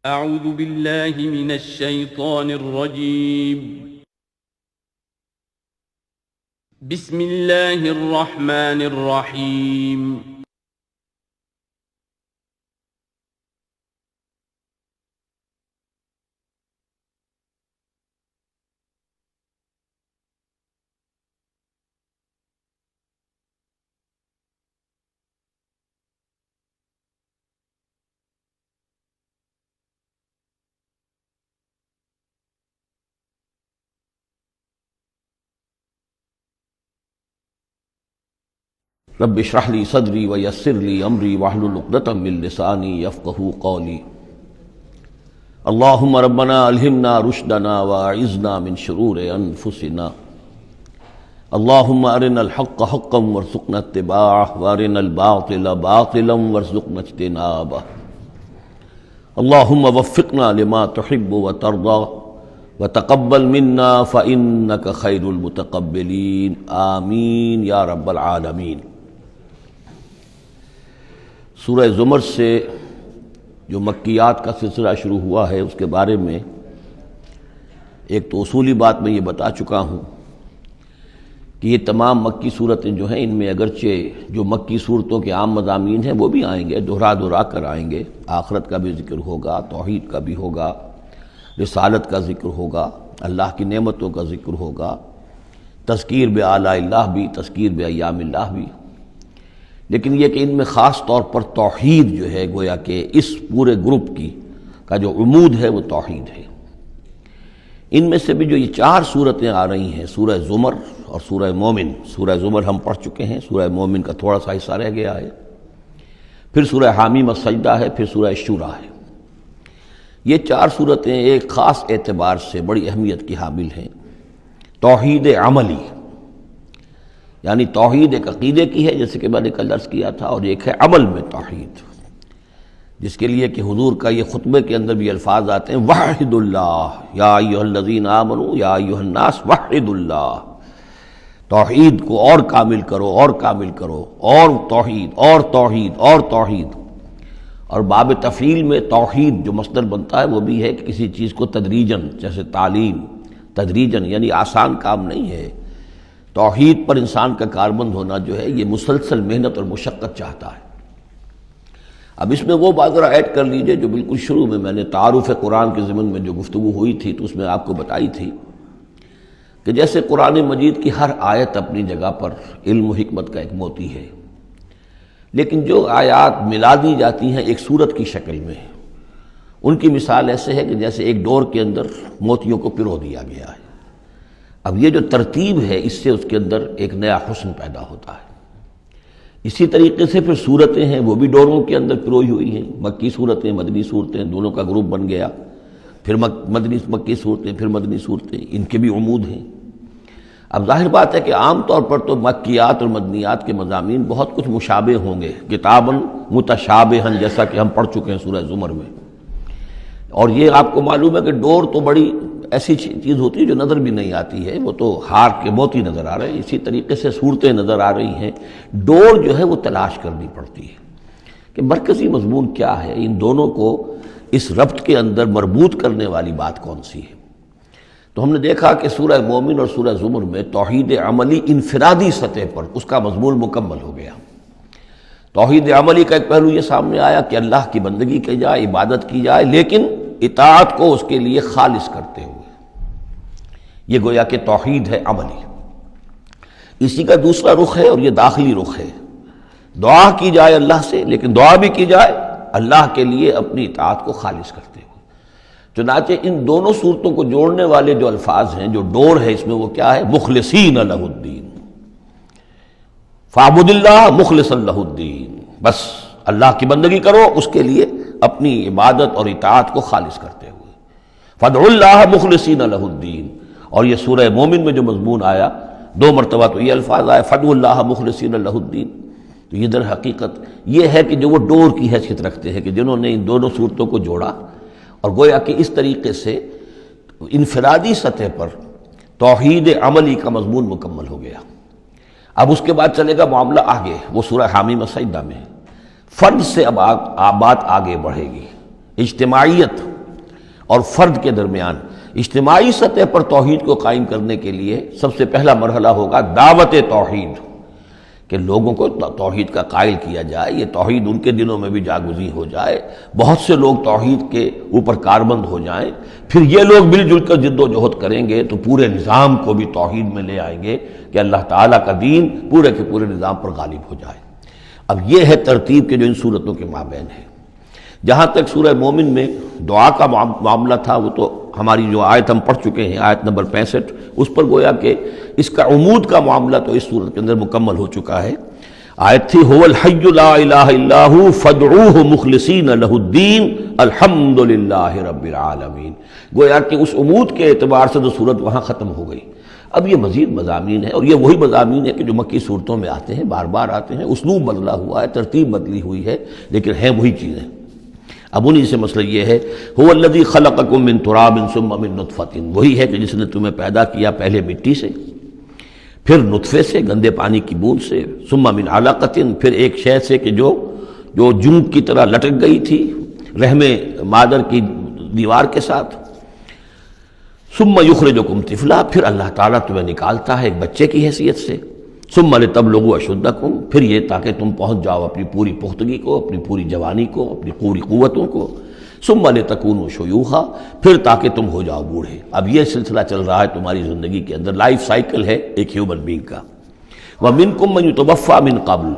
اعوذ باللہ من الشیطان الرجیم بسم اللہ الرحمن الرحیم رب اشرح لي صدري ويسر لي امري واحلل عقدة من لساني يفقهوا قولي اللهم ربنا الهمنا رشدنا واعذنا من شرور انفسنا اللهم ارنا الحق حقا وارزقنا اتباعه وارنا الباطل باطلا وارزقنا اجتنابه اللهم وفقنا لما تحب وترضى وتقبل منا فإنك خير المتقبلين آمین یا رب العالمین۔ سورہ زمر سے جو مکیات کا سلسلہ شروع ہوا ہے اس کے بارے میں ایک تو اصولی بات میں یہ بتا چکا ہوں کہ یہ تمام مکی صورتیں جو ہیں ان میں اگرچہ جو مکی صورتوں کے عام مضامین ہیں وہ بھی آئیں گے، دہرا کر آئیں گے، آخرت کا بھی ذکر ہوگا، توحید کا بھی ہوگا، رسالت کا ذکر ہوگا، اللہ کی نعمتوں کا ذکر ہوگا، تذکیر بآلاء اللہ بھی، تذکیر بایام اللہ بھی، لیکن یہ کہ ان میں خاص طور پر توحید جو ہے گویا کہ اس پورے گروپ کا جو عمود ہے وہ توحید ہے۔ ان میں سے بھی جو یہ چار صورتیں آ رہی ہیں، سورہ زمر اور سورہ مومن، سورہ زمر ہم پڑھ چکے ہیں، سورہ مومن کا تھوڑا سا حصہ رہ گیا ہے، پھر سورہ حامیم السجدہ ہے، پھر سورہ شورى ہے۔ یہ چار صورتیں ایک خاص اعتبار سے بڑی اہمیت کی حامل ہیں۔ توحید عملی یعنی توحید ایک عقیدے کی ہے جیسے کہ میں نے کل عرض کیا تھا، اور ایک ہے عمل میں توحید، جس کے لیے کہ حضور کا یہ خطبے کے اندر بھی الفاظ آتے ہیں وحد اللہ یا ایھا الذین آمنوا یا ایھا الناس وحد اللہ، توحید کو اور کامل کرو اور کامل کرو، اور توحید اور توحید اور توحید۔ اور باب تفعیل میں توحید جو مصدر بنتا ہے وہ بھی ہے کہ کسی چیز کو تدریجاً، جیسے تعلیم تدریجاً، یعنی آسان کام نہیں ہے۔ توحید پر انسان کا کاربند ہونا جو ہے یہ مسلسل محنت اور مشقت چاہتا ہے۔ اب اس میں وہ بات ذرا ایڈ کر لیجئے جو بالکل شروع میں نے تعارف قرآن کے ضمن میں جو گفتگو ہوئی تھی تو اس میں آپ کو بتائی تھی کہ جیسے قرآن مجید کی ہر آیت اپنی جگہ پر علم و حکمت کا ایک موتی ہے، لیکن جو آیات ملا دی جاتی ہیں ایک صورت کی شکل میں، ان کی مثال ایسے ہے کہ جیسے ایک ڈور کے اندر موتیوں کو پرو دیا گیا ہے۔ اب یہ جو ترتیب ہے اس سے اس کے اندر ایک نیا حسن پیدا ہوتا ہے۔ اسی طریقے سے پھر صورتیں ہیں وہ بھی ڈوروں کے اندر پروئی ہوئی ہیں، مکی صورتیں مدنی صورتیں، دونوں کا گروپ بن گیا، پھر مکی صورتیں پھر مدنی صورتیں، ان کے بھی عمود ہیں۔ اب ظاہر بات ہے کہ عام طور پر تو مکیات اور مدنیات کے مضامین بہت کچھ مشابہ ہوں گے، کتاباً متشابہاً، جیسا کہ ہم پڑھ چکے ہیں سورہ زمر میں۔ اور یہ آپ کو معلوم ہے کہ ڈور تو بڑی ایسی چیز ہوتی ہے جو نظر بھی نہیں آتی ہے، وہ تو ہار کے موتی نظر آ رہے ہیں، اسی طریقے سے صورتیں نظر آ رہی ہیں، ڈور جو ہے وہ تلاش کرنی پڑتی ہے کہ مرکزی مضمون کیا ہے، ان دونوں کو اس ربط کے اندر مربوط کرنے والی بات کون سی ہے۔ تو ہم نے دیکھا کہ سورہ مومن اور سورہ زمر میں توحید عملی انفرادی سطح پر اس کا مضمون مکمل ہو گیا۔ توحید عملی کا ایک پہلو یہ سامنے آیا کہ اللہ کی بندگی کی جائے، عبادت کی جائے، لیکن اطاعت کو اس کے لیے خالص کرتے ہوئے، یہ گویا کہ توحید ہے عملی۔ اسی کا دوسرا رخ ہے اور یہ داخلی رخ ہے، دعا کی جائے اللہ سے، لیکن دعا بھی کی جائے اللہ کے لیے اپنی اطاعت کو خالص کرتے ہوئے۔ چنانچہ ان دونوں صورتوں کو جوڑنے والے جو الفاظ ہیں، جو ڈور ہے اس میں، وہ کیا ہے؟ مخلصین لہ الدین، فاعبد اللہ مخلصا لہ الدین، بس اللہ کی بندگی کرو اس کے لیے اپنی عبادت اور اطاعت کو خالص کرتے ہوئے۔ فادعوا اللہ مخلصین لہ الدین، اور یہ سورہ مومن میں جو مضمون آیا، دو مرتبہ تو یہ الفاظ آئے فادعوا اللہ مخلصین لہ الدین، تو یہ در حقیقت یہ ہے کہ جو وہ ڈور کی حیثیت رکھتے ہیں کہ جنہوں نے ان دونوں صورتوں کو جوڑا، اور گویا کہ اس طریقے سے انفرادی سطح پر توحید عملی کا مضمون مکمل ہو گیا۔ اب اس کے بعد چلے گا معاملہ آگے، وہ سورہ حامیم السجدہ میں فرد سے اب بات آگے بڑھے گی، اجتماعیت اور فرد کے درمیان اجتماعی سطح پر توحید کو قائم کرنے کے لیے سب سے پہلا مرحلہ ہوگا دعوت توحید، کہ لوگوں کو توحید کا قائل کیا جائے، یہ توحید ان کے دلوں میں بھی جاگزی ہو جائے، بہت سے لوگ توحید کے اوپر کاربند ہو جائیں، پھر یہ لوگ مل جل کر جد و جہد کریں گے تو پورے نظام کو بھی توحید میں لے آئیں گے کہ اللہ تعالیٰ کا دین پورے کے پورے نظام پر غالب ہو جائے۔ اب یہ ہے ترتیب کے جو ان صورتوں کے مابین ہے۔ جہاں تک سورہ مومن میں دعا کا معاملہ تھا وہ تو ہماری جو آیت ہم پڑھ چکے ہیں، آیت نمبر 65، اس پر گویا کہ اس کا عمود کا معاملہ تو اس صورت کے اندر مکمل ہو چکا ہے۔ آیت تھی هو الحی لا الہ الا هو فادعوه مخلصین لہ الدین الحمد للہ رب العالمین۔ گویا کہ اس عمود کے اعتبار سے تو صورت وہاں ختم ہو گئی۔ اب یہ مزید مضامین ہیں، اور یہ وہی مضامین ہیں کہ جو مکی صورتوں میں آتے ہیں، بار بار آتے ہیں، اسلوب بدلا ہوا ہے، ترتیب بدلی ہوئی ہے، لیکن ہیں وہی چیزیں۔ اب انہی سے مسئلہ یہ ہے هو الذی خلقکم من تراب ثم من نطفۃ، وہی ہے کہ جس نے تمہیں پیدا کیا پہلے مٹی سے، پھر نطفے سے، گندے پانی کی بوند سے، ثم من علقۃ، پھر ایک شے سے کہ جو جنگ کی طرح لٹک گئی تھی رحم مادر کی دیوار کے ساتھ، ثم یخرجکم طفلا، پھر اللہ تعالیٰ تمہیں نکالتا ہے ایک بچے کی حیثیت سے، ثم لتبلغوا اشدکم، پھر یہ تاکہ تم پہنچ جاؤ اپنی پوری پختگی کو، اپنی پوری جوانی کو، اپنی پوری قوتوں کو، ثم لتکونوا شیوخا، پھر تاکہ تم ہو جاؤ بوڑھے۔ اب یہ سلسلہ چل رہا ہے تمہاری زندگی کے اندر، لائف سائیکل ہے ایک ہیومن بینگ کا۔ ومنکم من یتوفی من قبل،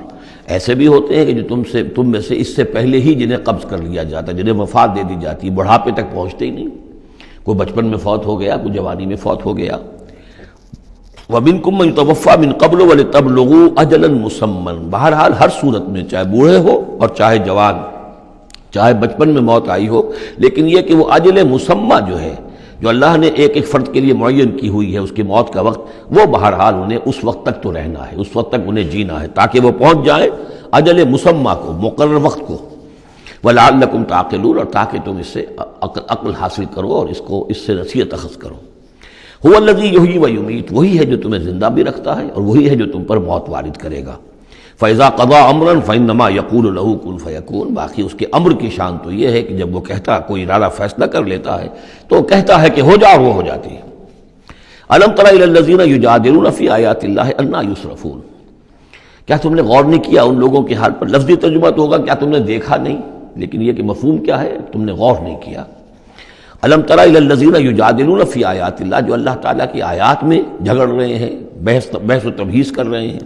ایسے بھی ہوتے ہیں کہ جو تم میں سے اس سے پہلے ہی جنہیں قبض کر لیا جاتا ہے، جنہیں وفات دے دی جاتی ہے، بڑھاپے تک پہنچتے ہی نہیں، کوئی بچپن میں فوت ہو گیا، کوئی جوانی میں فوت ہو گیا۔ وَمِنْكُمْ مَنْ يُتَوَفَّى مِنْ قَبْلُ وَلِتَبْلُغُوا أَجَلًا مُّسَمًّى، بہرحال ہر صورت میں چاہے بوڑھے ہو اور چاہے جوان، چاہے بچپن میں موت آئی ہو، لیکن یہ کہ وہ اجل مسمى جو ہے، جو اللہ نے ایک ایک فرد کے لیے معین کی ہوئی ہے اس کی موت کا وقت، وہ بہرحال انہیں اس وقت تک تو رہنا ہے، اس وقت تک انہیں جینا ہے تاکہ وہ پہنچ جائیں اجل مسمى کو، مقرر وقت کو۔ وَلَعَلَّكُمْ تَعْقِلُونَ، اور تاکہ تم اس سے عقل حاصل کرو اور اس سے نصیحت اخذ کرو۔ هو الذی یحیی و یمیت، وہی ہے جو تمہیں زندہ بھی رکھتا ہے اور وہی ہے جو تم پر موت وارد کرے گا۔ فَإِذَا قَضَىٰ أَمْرًا فَإِنَّمَا يَقُولُ لَهُ كُن فَيَكُونُ، باقی اس کے امر کی شان تو یہ ہے کہ جب وہ کہتا، کوئی ارادہ فیصلہ کر لیتا ہے تو کہتا ہے کہ ہو جا، وہ ہو جاتی ہے۔ أَلَمْ تَرَ إِلَى الَّذِينَ يُجَادِلُونَ فِي آيَاتِ اللَّهِ أَنَّىٰ يُصْرَفُونَ، کیا تم نے غور نہیں کیا ان لوگوں کے حال پر؟ لفظی ترجمہ تو ہوگا کیا تم نے دیکھا نہیں، لیکن یہ کہ مفہوم کیا ہے، تم نے غور نہیں کیا۔ الم تری الی الذین یجادلون فی آیات اللہ، جو اللہ تعالیٰ کی آیات میں جھگڑ رہے ہیں، بحث و تبحیث کر رہے ہیں،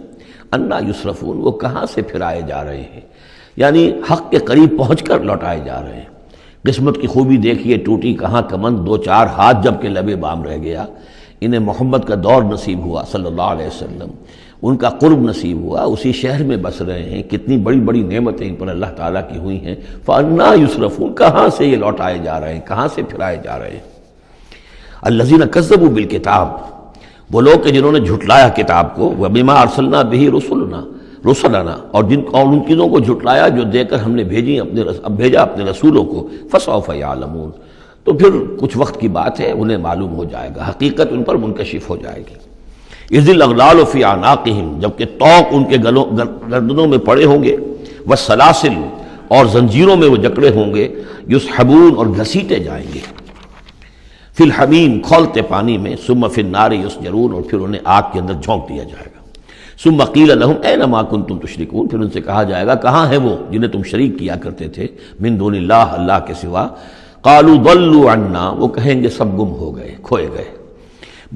انا یصرفون، وہ کہاں سے پھرائے جا رہے ہیں، یعنی حق کے قریب پہنچ کر لوٹائے جا رہے ہیں۔ قسمت کی خوبی دیکھیے، ٹوٹی کہاں کمند، دو چار ہاتھ جب کہ لبے بام رہ گیا۔ انہیں محمد کا دور نصیب ہوا صلی اللہ علیہ وسلم، ان کا قرب نصیب ہوا، اسی شہر میں بس رہے ہیں، کتنی بڑی بڑی نعمتیں ان پر اللہ تعالیٰ کی ہوئی ہیں۔ فَأَنَّىٰ يُصْرَفُونَ، کہاں سے یہ لوٹائے جا رہے ہیں، کہاں سے پھرائے جا رہے ہیں۔ الَّذِينَ كَذَّبُوا بِالْكِتَابِ، وہ لوگ کہ جنہوں نے جھٹلایا کتاب کو، وَبِمَا أَرْسَلْنَا بِهِ رُسُلَنَا، اور ان چیزوں کو جھٹلایا جو دے کر ہم نے بھیجا اپنے رسولوں کو، فَسَوْفَ يَعْلَمُونَ، تو پھر کچھ وقت کی بات ہے، انہیں معلوم ہو جائے گا، حقیقت ان پر منکشف ہو جائے گی۔ اذ الاغلال فی اعناقہم، جبکہ طوق ان کے گردنوں میں پڑے ہوں گے، والسلاسل، اور زنجیروں میں وہ جکڑے ہوں گے، یسحبون، اور گھسیٹے جائیں گے، فی الحمیم، کھولتے پانی میں، ثم فی النار یسجرون، اور پھر انہیں آگ کے اندر جھونک دیا جائے گا۔ ثم قیل لہم این ما کنتم تشرکون، پھر ان سے کہا جائے گا کہاں ہیں وہ جنہیں تم شریک کیا کرتے تھے، من دون اللہ، اللہ کے سوا۔ قالوا ضلوا عنا، وہ کہیں گے سب گم ہو گئے، کھوئے گئے۔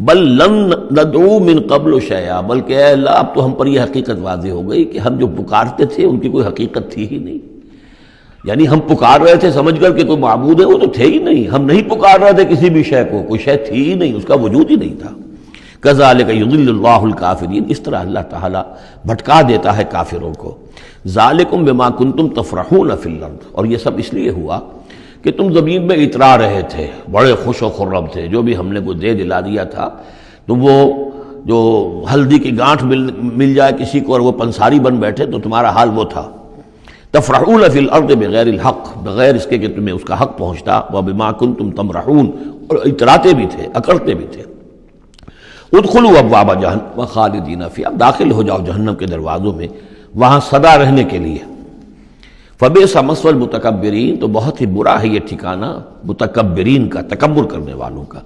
بل لم ندعو من قبل شیئا، بلکہ اے اللہ اب تو ہم پر یہ حقیقت واضح ہو گئی کہ ہم جو پکارتے تھے ان کی کوئی حقیقت تھی ہی نہیں، یعنی ہم پکار رہے تھے سمجھ کر کہ کوئی معبود ہے، وہ تو تھے ہی نہیں، ہم نہیں پکار رہے تھے کسی بھی شے کو، کوئی شے تھی ہی نہیں، اس کا وجود ہی نہیں تھا۔ کذالک یضل اللہ الکافرین، اس طرح اللہ تعالیٰ بھٹکا دیتا ہے کافروں کو۔ ذالکم بما کنتم تفرحون فی الارض، اور یہ سب اس لیے ہوا کہ تم زمین میں اترا رہے تھے، بڑے خوش و خرم تھے، جو بھی ہم نے کو دے دلا دیا تھا، تو وہ جو ہلدی کی گانٹھ مل جائے کسی کو اور وہ پنساری بن بیٹھے تو تمہارا حال وہ تھا۔ تفرحون فی الارض بغیر الحق، بغیر اس کے کہ تمہیں اس کا حق پہنچتا، وبما کنتم تمرحون، اور اتراتے بھی تھے، اکڑتے بھی تھے۔ ادخلوا ابواب جہنم خالدین فیہا، اب داخل ہو جاؤ جہنم کے دروازوں میں، وہاں سدا رہنے کے لیے۔ فبئس مثوى المتکبرین، تو بہت ہی برا ہے یہ ٹھکانہ متکبرین کا، تکبر کرنے والوں کا۔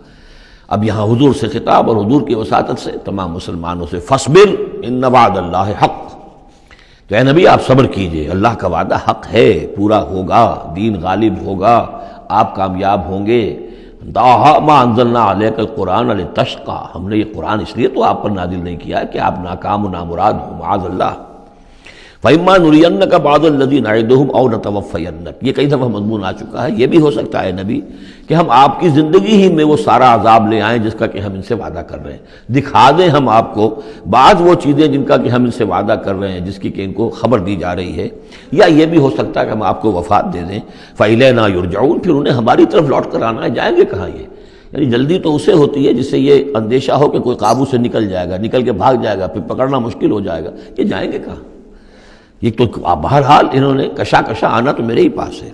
اب یہاں حضور سے خطاب اور حضور کی وساطت سے تمام مسلمانوں سے، فاصبر ان وعد اللہ حق، تو اے نبی آپ صبر کیجئے، اللہ کا وعدہ حق ہے، پورا ہوگا، دین غالب ہوگا، آپ کامیاب ہوں گے۔ ما انزلنا علیک القرآن لتشقى، ہم نے یہ قرآن اس لیے تو آپ پر نازل نہیں کیا ہے کہ آپ ناکام و نامراد ہو، معاذ اللہ۔ فَإِمَّا نُرِيَنَّكَ بَعْضَ الَّذِي نَعِدُهُمْ أَوْ نَتَوَفَّيَنَّكَ، یہ کئی دفعہ مضمون آ چکا ہے، یہ بھی ہو سکتا ہے نبی کہ ہم آپ کی زندگی ہی میں وہ سارا عذاب لے آئیں جس کا کہ ہم ان سے وعدہ کر رہے ہیں، دکھا دیں ہم آپ کو بعض وہ چیزیں جن کا کہ ہم ان سے وعدہ کر رہے ہیں، جس کی کہ ان کو خبر دی جا رہی ہے، یا یہ بھی ہو سکتا ہے کہ ہم آپ کو وفات دے دیں، فَإِلَيْنَا يُرْجَعُونَ، پھر انہیں ہماری طرف لوٹ کر آنا ہے، جائیں گے کہاں یہ؟ یعنی جلدی تو اسے ہوتی ہے جس سے یہ اندیشہ ہو کہ کوئی قابو سے نکل جائے گا، نکل کے بھاگ جائے گا، پھر پکڑنا مشکل ہو جائے گا، یہ جائیں گے کہاں؟ یہ تو بہرحال انہوں نے کشا آنا تو میرے ہی پاس ہے۔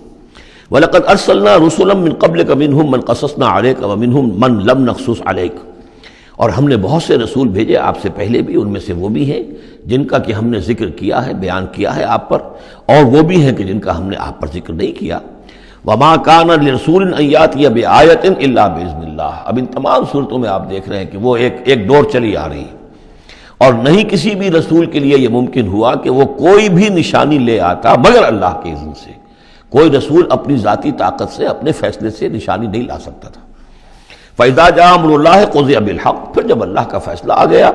وَلَقَدْ أَرْسَلْنَا رُسُلًا مِّن قَبْلِكَ مِنْهُمْ مَنْ قَصَصْنَا عَلَيْكَ وَمِنْهُمْ مَنْ لَمْ نَقْصُصْ عَلَيْكَ، اور ہم نے بہت سے رسول بھیجے آپ سے پہلے بھی، ان میں سے وہ بھی ہیں جن کا کہ ہم نے ذکر کیا ہے، بیان کیا ہے آپ پر، اور وہ بھی ہیں کہ جن کا ہم نے آپ پر ذکر نہیں کیا۔ وَمَا كَانَ لِرَسُولٍ أَن يَأْتِيَ بِآيَةٍ إِلَّا بِإِذْنِ اللَّهِ، اب ان تمام صورتوں میں آپ دیکھ رہے ہیں کہ وہ ایک دور چلی آ رہی ہے، اور نہیں کسی بھی رسول کے لیے یہ ممکن ہوا کہ وہ کوئی بھی نشانی لے آتا مگر اللہ کے اذن سے۔ کوئی رسول اپنی ذاتی طاقت سے، اپنے فیصلے سے نشانی نہیں لا سکتا تھا۔ فَإِذَا جَاءَ أَمْرُ اللَّهِ قُضِيَ بِالْحَقِّ، پھر جب اللہ کا فیصلہ آ گیا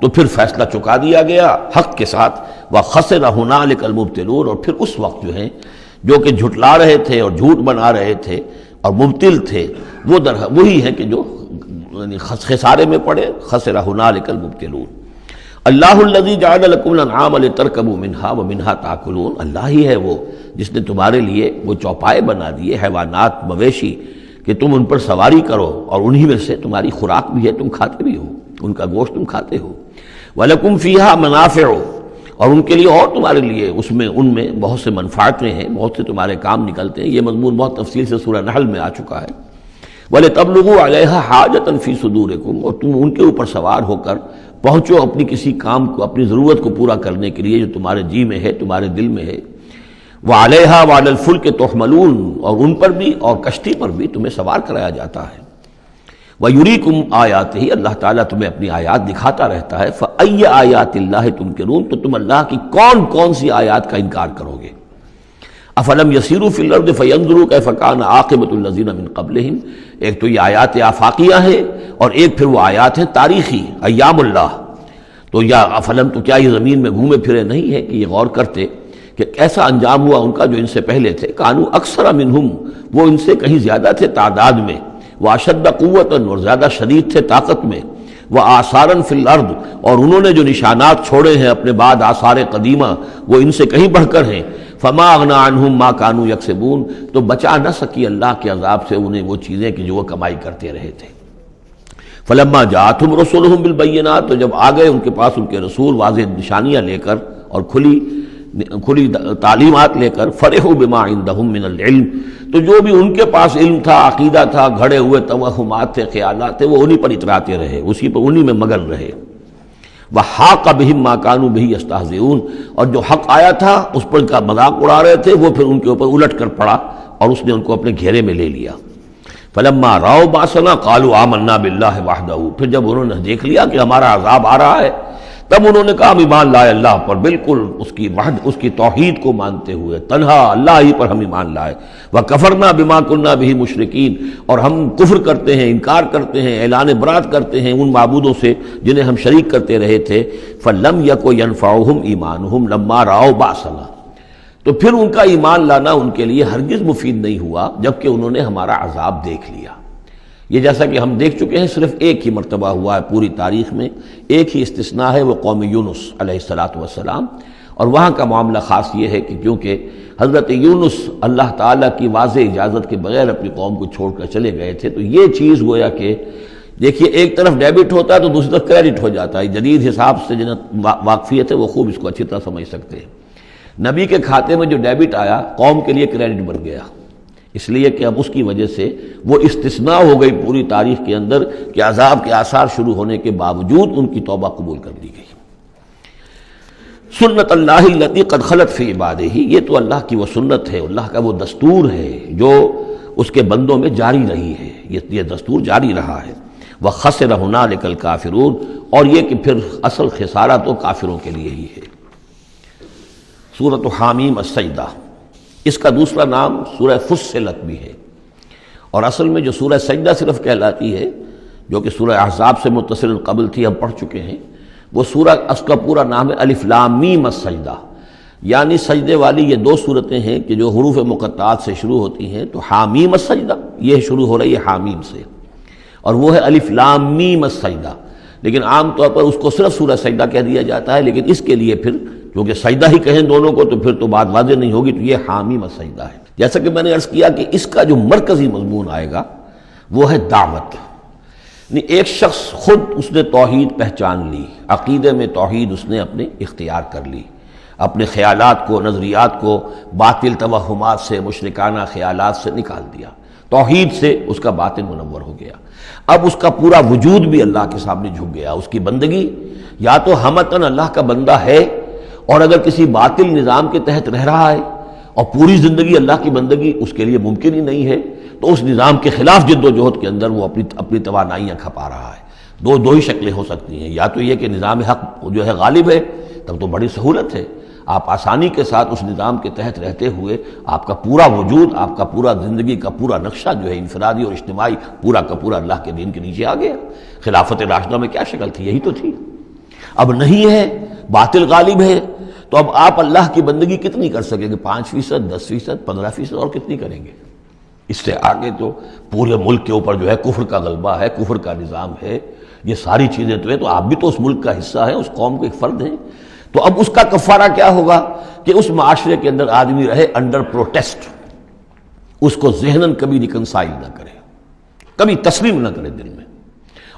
تو پھر فیصلہ چکا دیا گیا حق کے ساتھ۔ وَخَسِرَ هُنَالِكَ الْمُبْطِلُونَ، اور پھر اس وقت جو ہیں جو کہ جھٹلا رہے تھے اور جھوٹ بنا رہے تھے اور مبطل تھے، وہ وہی ہیں کہ جو خسارے میں پڑے۔ خَسِرَ هُنَالِكَ الْمُبْطِلُونَ۔ اللہ الذی جعل لکم الانعام لترکبوا منها ومنها تاکلون، اللہ ہی ہے وہ جس نے تمہارے لیے وہ چوپائے بنا دیے، حیوانات، مویشی، کہ تم ان پر سواری کرو، اور انہی میں سے تمہاری خوراک بھی ہے، تم کھاتے بھی ہو، ان کا گوشت تم کھاتے ہو۔ ولکم فیہا منافع، اور ان کے لیے اور تمہارے لیے ان میں بہت سے منفعتیں ہیں، بہت سے تمہارے کام نکلتے ہیں۔ یہ مضمون بہت تفصیل سے سورہ نحل میں آ چکا ہے۔ وَلِتَبْلُغُوا عَلَيْهَا حَاجَةً فِي صُدُورِكُمْ، اور تم ان کے اوپر سوار ہو کر پہنچو اپنی کسی کام کو، اپنی ضرورت کو پورا کرنے کے لیے جو تمہارے جی میں ہے، تمہارے دل میں ہے۔ وَعَلَيْهَا وَعَلَى الْفُلْكِ تُحْمَلُونَ، اور ان پر بھی اور کشتی پر بھی تمہیں سوار کرایا جاتا ہے۔ وَيُرِيكُمْ آيَاتِهِ، اللہ تعالیٰ تمہیں اپنی آیات دکھاتا رہتا ہے۔ فَأَيَّ آيَاتِ اللَّهِ تُنْكِرُونَ، تو تم اللہ کی کون کون سی آیات کا انکار کرو گے؟ افلم یسیروا فی الارض فینظروا کیف کان عاقبۃ الذین من قبلہم، ایک تو یہ آیات آفاقیہ ہیں اور ایک پھر وہ آیات ہیں تاریخی، ایام اللہ۔ تو یا افلم، تو کیا یہ زمین میں گھومے پھرے نہیں ہے کہ یہ غور کرتے کہ کیسا انجام ہوا ان کا جو ان سے پہلے تھے؟ کانوا اکثر منہم، وہ ان سے کہیں زیادہ تھے تعداد میں، واشد قوۃ، اور زیادہ شدید تھے طاقت میں، وآثارا فی الارض، اور انہوں نے جو نشانات چھوڑے ہیں اپنے بعد آثار قدیمہ وہ ان سے کہیں بڑھ کر ہیں۔ فما اغنی عنہم ما کانوا یکسبون، تو بچا نہ سکی اللہ کے عذاب سے انہیں وہ چیزیں کہ جو وہ کمائی کرتے رہے تھے۔ فلما جاءتہم رسولہم بالبینات، تو جب آ گئے ان کے پاس ان کے رسول واضح نشانیاں لے کر اور کھلی تعلیمات لے کر، فرحوا بما عندہم من العلم، تو جو بھی ان کے پاس علم تھا، عقیدہ تھا، گھڑے ہوئے توہمات تھے، خیالات تھے، وہ انہی پر اتراتے رہے، اسی پر انہی میں مگن رہے۔ وحاق بہم ما کانوا بہ یستہزئون، اور جو حق آیا تھا اس پر کا مذاق اڑا رہے تھے وہ پھر ان کے اوپر الٹ کر پڑا اور اس نے ان کو اپنے گھیرے میں لے لیا۔ فلما رأوا بأسنا قالوا آمنا باللہ وحدہ، پھر جب انہوں نے دیکھ لیا کہ ہمارا عذاب آ رہا ہے تب انہوں نے کہا ہم ایمان لائے اللہ پر، بالکل اس کی توحید کو مانتے ہوئے، تنہا اللہ ہی پر ہم ایمان لائے۔ وَكَفَرْنَا بِمَا كُنَّا بِهِ مُشْرِكِينَ، اور ہم کفر کرتے ہیں، انکار کرتے ہیں، اعلان برات کرتے ہیں ان معبودوں سے جنہیں ہم شریک کرتے رہے تھے۔ فَلَمْ يَكُ يَنْفَعُهُمْ إِيمَانُهُمْ لَمَّا رَأَوْا بَأْسَنَا، تو پھر ان کا ایمان لانا ان کے لیے ہرگز مفید نہیں ہوا جبکہ انہوں نے ہمارا عذاب دیکھ لیا۔ یہ جیسا کہ ہم دیکھ چکے ہیں صرف ایک ہی مرتبہ ہوا ہے پوری تاریخ میں، ایک ہی استثناء ہے، وہ قوم یونس علیہ السلام، اور وہاں کا معاملہ خاص یہ ہے کہ کیونکہ حضرت یونس اللہ تعالیٰ کی واضح اجازت کے بغیر اپنی قوم کو چھوڑ کر چلے گئے تھے، تو یہ چیز گویا کہ دیکھیے ایک طرف ڈیبٹ ہوتا ہے تو دوسری طرف کریڈٹ ہو جاتا ہے۔ جدید حساب سے جنہیں واقفیت ہے وہ خوب اس کو اچھی طرح سمجھ سکتے ہیں۔ نبی کے کھاتے میں جو ڈیبٹ آیا قوم کے لیے کریڈٹ بن گیا، اس لیے کہ اب اس کی وجہ سے وہ استثناء ہو گئی پوری تاریخ کے اندر کہ عذاب کے آثار شروع ہونے کے باوجود ان کی توبہ قبول کر لی گئی۔ سنت اللہ التی قد خلت فی عبادہ، یہ تو اللہ کی وہ سنت ہے، اللہ کا وہ دستور ہے جو اس کے بندوں میں جاری رہی ہے، یہ دستور جاری رہا ہے۔ وَخَسِرَ هُنَالِكَ الْكَافِرُونَ، اور یہ کہ پھر اصل خسارہ تو کافروں کے لیے ہی ہے۔ سورۃ حامیم السجدہ، اس کا دوسرا نام سورہ فصلت بھی ہے، اور اصل میں جو سورہ سجدہ صرف کہلاتی ہے، جو کہ سورہ احزاب سے متصل قبل تھی، ہم پڑھ چکے ہیں، وہ سورہ، اس کا پورا نام ہے الف لام میم السجدہ، یعنی سجدے والی یہ دو صورتیں ہیں کہ جو حروف مقطعات سے شروع ہوتی ہیں، تو حامیم السجدہ یہ شروع ہو رہی ہے حامیم سے، اور وہ ہے الف لام میم السجدہ، لیکن عام طور پر اس کو صرف سورہ سجدہ کہہ دیا جاتا ہے، لیکن اس کے لیے پھر کیونکہ سجدہ ہی کہیں دونوں کو تو پھر تو بات واضح نہیں ہوگی، تو یہ حامیم السجدہ ہے۔ جیسا کہ میں نے عرض کیا کہ اس کا جو مرکزی مضمون آئے گا وہ ہے دعوت، یعنی ایک شخص خود اس نے توحید پہچان لی، عقیدے میں توحید اس نے اپنے اختیار کر لی، اپنے خیالات کو، نظریات کو باطل توہمات سے، مشرکانہ خیالات سے نکال دیا، توحید سے اس کا باطن منور ہو گیا۔ اب اس کا پورا وجود بھی اللہ کے سامنے جھک گیا، اس کی بندگی یا تو ہمتاً اللہ کا بندہ ہے، اور اگر کسی باطل نظام کے تحت رہ رہا ہے اور پوری زندگی اللہ کی بندگی اس کے لیے ممکن ہی نہیں ہے، تو اس نظام کے خلاف جد و جہد کے اندر وہ اپنی توانائیاں کھپا رہا ہے۔ دو ہی شکلیں ہو سکتی ہیں، یا تو یہ کہ نظام حق جو ہے غالب ہے، تب تو بڑی سہولت ہے، آپ آسانی کے ساتھ اس نظام کے تحت رہتے ہوئے آپ کا پورا وجود، آپ کا پورا زندگی کا پورا نقشہ جو ہے انفرادی اور اجتماعی پورا کا پورا اللہ کے دین کے نیچے آ گیا۔ خلافت راشدہ میں کیا شکل تھی؟ یہی تو تھی۔ اب نہیں ہے، باطل غالب ہے، تو اب آپ اللہ کی بندگی کتنی کر سکیں گے؟ 5%، 10%، 15%، اور کتنی کریں گے؟ اس سے آگے تو پورے ملک کے اوپر جو ہے کفر کا غلبہ ہے، کفر کا نظام ہے، یہ ساری چیزیں تو ہے، تو آپ بھی تو اس ملک کا حصہ ہیں، اس قوم کے ایک فرد ہیں۔ تو اب اس کا کفارہ کیا ہوگا کہ اس معاشرے کے اندر آدمی رہے انڈر پروٹیسٹ، اس کو ذہناً کبھی ریکنسائل نہ کرے، کبھی تسلیم نہ کرے دل میں،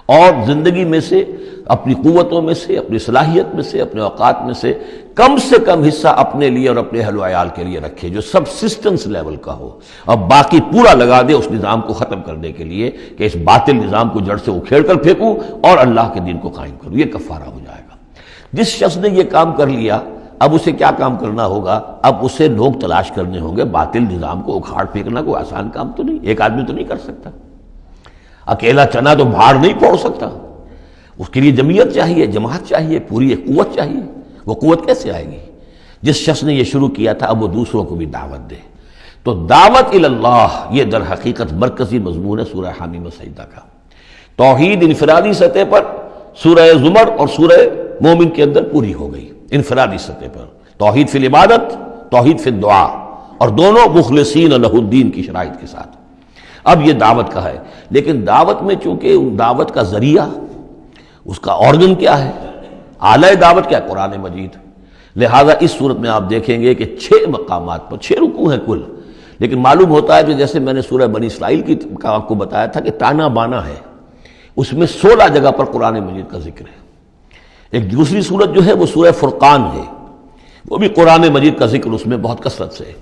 اور زندگی میں سے، اپنی قوتوں میں سے، اپنی صلاحیت میں سے، اپنے اوقات میں سے کم حصہ اپنے لیے اور اپنے اہل و عیال کے لیے رکھے، جو سبسسٹنس لیول کا ہو، اور باقی پورا لگا دے اس نظام کو ختم کرنے کے لیے کہ اس باطل نظام کو جڑ سے اکھیڑ کر پھینکوں اور اللہ کے دین کو قائم کروں۔ یہ کفارہ ہو جائے گا۔ جس شخص نے یہ کام کر لیا، اب اسے کیا کام کرنا ہوگا؟ اب اسے لوگ تلاش کرنے ہوں گے۔ باطل نظام کو اکھاڑ پھینکنا کوئی آسان کام تو نہیں، ایک آدمی تو نہیں کر سکتا، اکیلا چنا تو بھاڑ نہیں پھوڑ سکتا، اس کے لیے جمعیت چاہیے، جماعت چاہیے، پوری ایک قوت چاہیے۔ وہ قوت کیسے آئے گی؟ جس شخص نے یہ شروع کیا تھا اب وہ دوسروں کو بھی دعوت دے۔ تو دعوت اللہ، یہ در حقیقت مرکزی مضمون ہے سورہ حامیم السجدہ کا۔ توحید انفرادی سطح پر سورہ زمر اور سورہ مومن کے اندر پوری ہو گئی، انفرادی سطح پر توحید فی العبادت، توحید فی الدعا، اور دونوں مخلصین لہ الدین کی شرائط کے ساتھ۔ اب یہ دعوت کا ہے، لیکن دعوت میں چونکہ دعوت کا ذریعہ، اس کا آرگن کیا ہے، آلہ دعوت کیا ہے؟ قرآن مجید۔ لہذا اس صورت میں آپ دیکھیں گے کہ 6 مقامات پر 6 رکوع ہیں کل، لیکن معلوم ہوتا ہے کہ جیسے میں نے سورہ بنی اسرائیل کی آپ کو بتایا تھا کہ تانا بانا ہے، اس میں 16 جگہ پر قرآن مجید کا ذکر ہے۔ ایک دوسری صورت جو ہے وہ سورہ فرقان ہے، وہ بھی قرآن مجید کا ذکر اس میں بہت کثرت سے ہے۔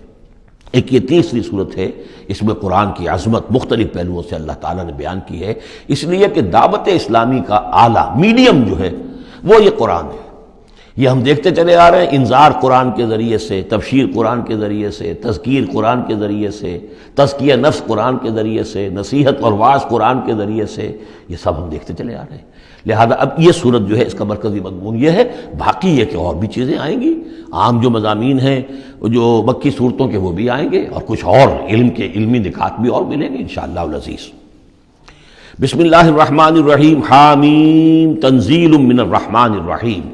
ایک یہ تیسری صورت ہے، اس میں قرآن کی عظمت مختلف پہلوؤں سے اللہ تعالیٰ نے بیان کی ہے، اس لیے کہ دعوت اسلامی کا اعلیٰ میڈیم جو ہے وہ یہ قرآن ہے۔ یہ ہم دیکھتے چلے آ رہے ہیں، انذار قرآن کے ذریعے سے، تبشیر قرآن کے ذریعے سے، تذکیر قرآن کے ذریعے سے، تزکیہ نفس قرآن کے ذریعے سے، نصیحت اور وعظ قرآن کے ذریعے سے، یہ سب ہم دیکھتے چلے آ رہے ہیں۔ لہذا اب یہ صورت جو ہے اس کا مرکزی مضمون یہ ہے، باقی یہ کہ اور بھی چیزیں آئیں گی، عام جو مضامین ہیں جو مکی صورتوں کے وہ بھی آئیں گے، اور کچھ اور علم کے علمی نکات بھی اور ملیں گے انشاءاللہ العزیز۔ بسم اللہ الرحمن الرحیم، حامیم تنزیل من الرحمن الرحیم۔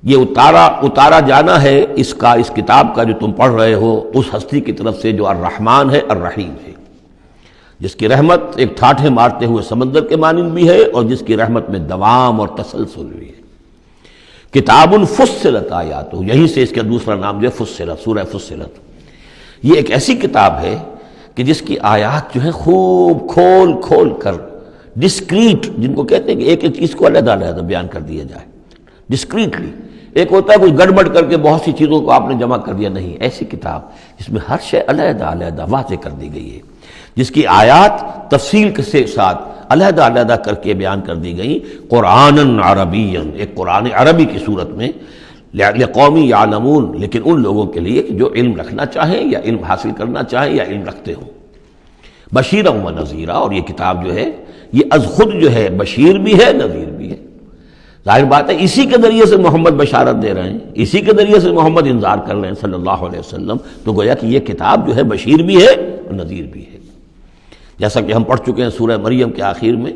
یہ اتارا جانا ہے اس کتاب کا جو تم پڑھ رہے ہو اس ہستی کی طرف سے جو الرحمن ہے، الرحیم ہے، جس کی رحمت ایک ٹھاٹھے مارتے ہوئے سمندر کے مانند بھی ہے، اور جس کی رحمت میں دوام اور تسلسل بھی ہے۔ کتاب فصلت آیاتہ، یہیں سے اس کا دوسرا نام جو ہے فصلت، سورہ فصلت۔ یہ ایک ایسی کتاب ہے کہ جس کی آیات جو ہے خوب کھول کھول کر ڈسکریٹ، جن کو کہتے ہیں کہ ایک ایک چیز کو علیحدہ علیحدہ بیان کر دیا جائے ڈسکریٹلی۔ ایک ہوتا ہے کچھ گڑبڑ کر کے بہت سی چیزوں کو آپ نے جمع کر دیا، نہیں، ایسی کتاب جس میں ہر شے علیحدہ علیحدہ واضح کر دی گئی ہے، جس کی آیات تفصیل کے ساتھ علیحدہ علیحدہ کر کے بیان کر دی گئی، قرآن عربی، ایک قرآن عربی کی صورت میں، لقوم یعلمون، لیکن ان لوگوں کے لیے کہ جو علم رکھنا چاہیں یا علم حاصل کرنا چاہیں یا علم رکھتے ہوں۔ بشیرا و نذیرا، اور یہ کتاب جو ہے یہ از خود جو ہے بشیر بھی ہے نذیر بھی ہے۔ ظاہر بات ہے اسی کے ذریعے سے محمد بشارت دے رہے ہیں، اسی کے ذریعے سے محمد انذار کر رہے ہیں صلی اللہ علیہ وسلم، تو گویا کہ یہ کتاب جو ہے بشیر بھی ہے اور نذیر بھی ہے۔ جیسا کہ ہم پڑھ چکے ہیں سورہ مریم کے آخر میں،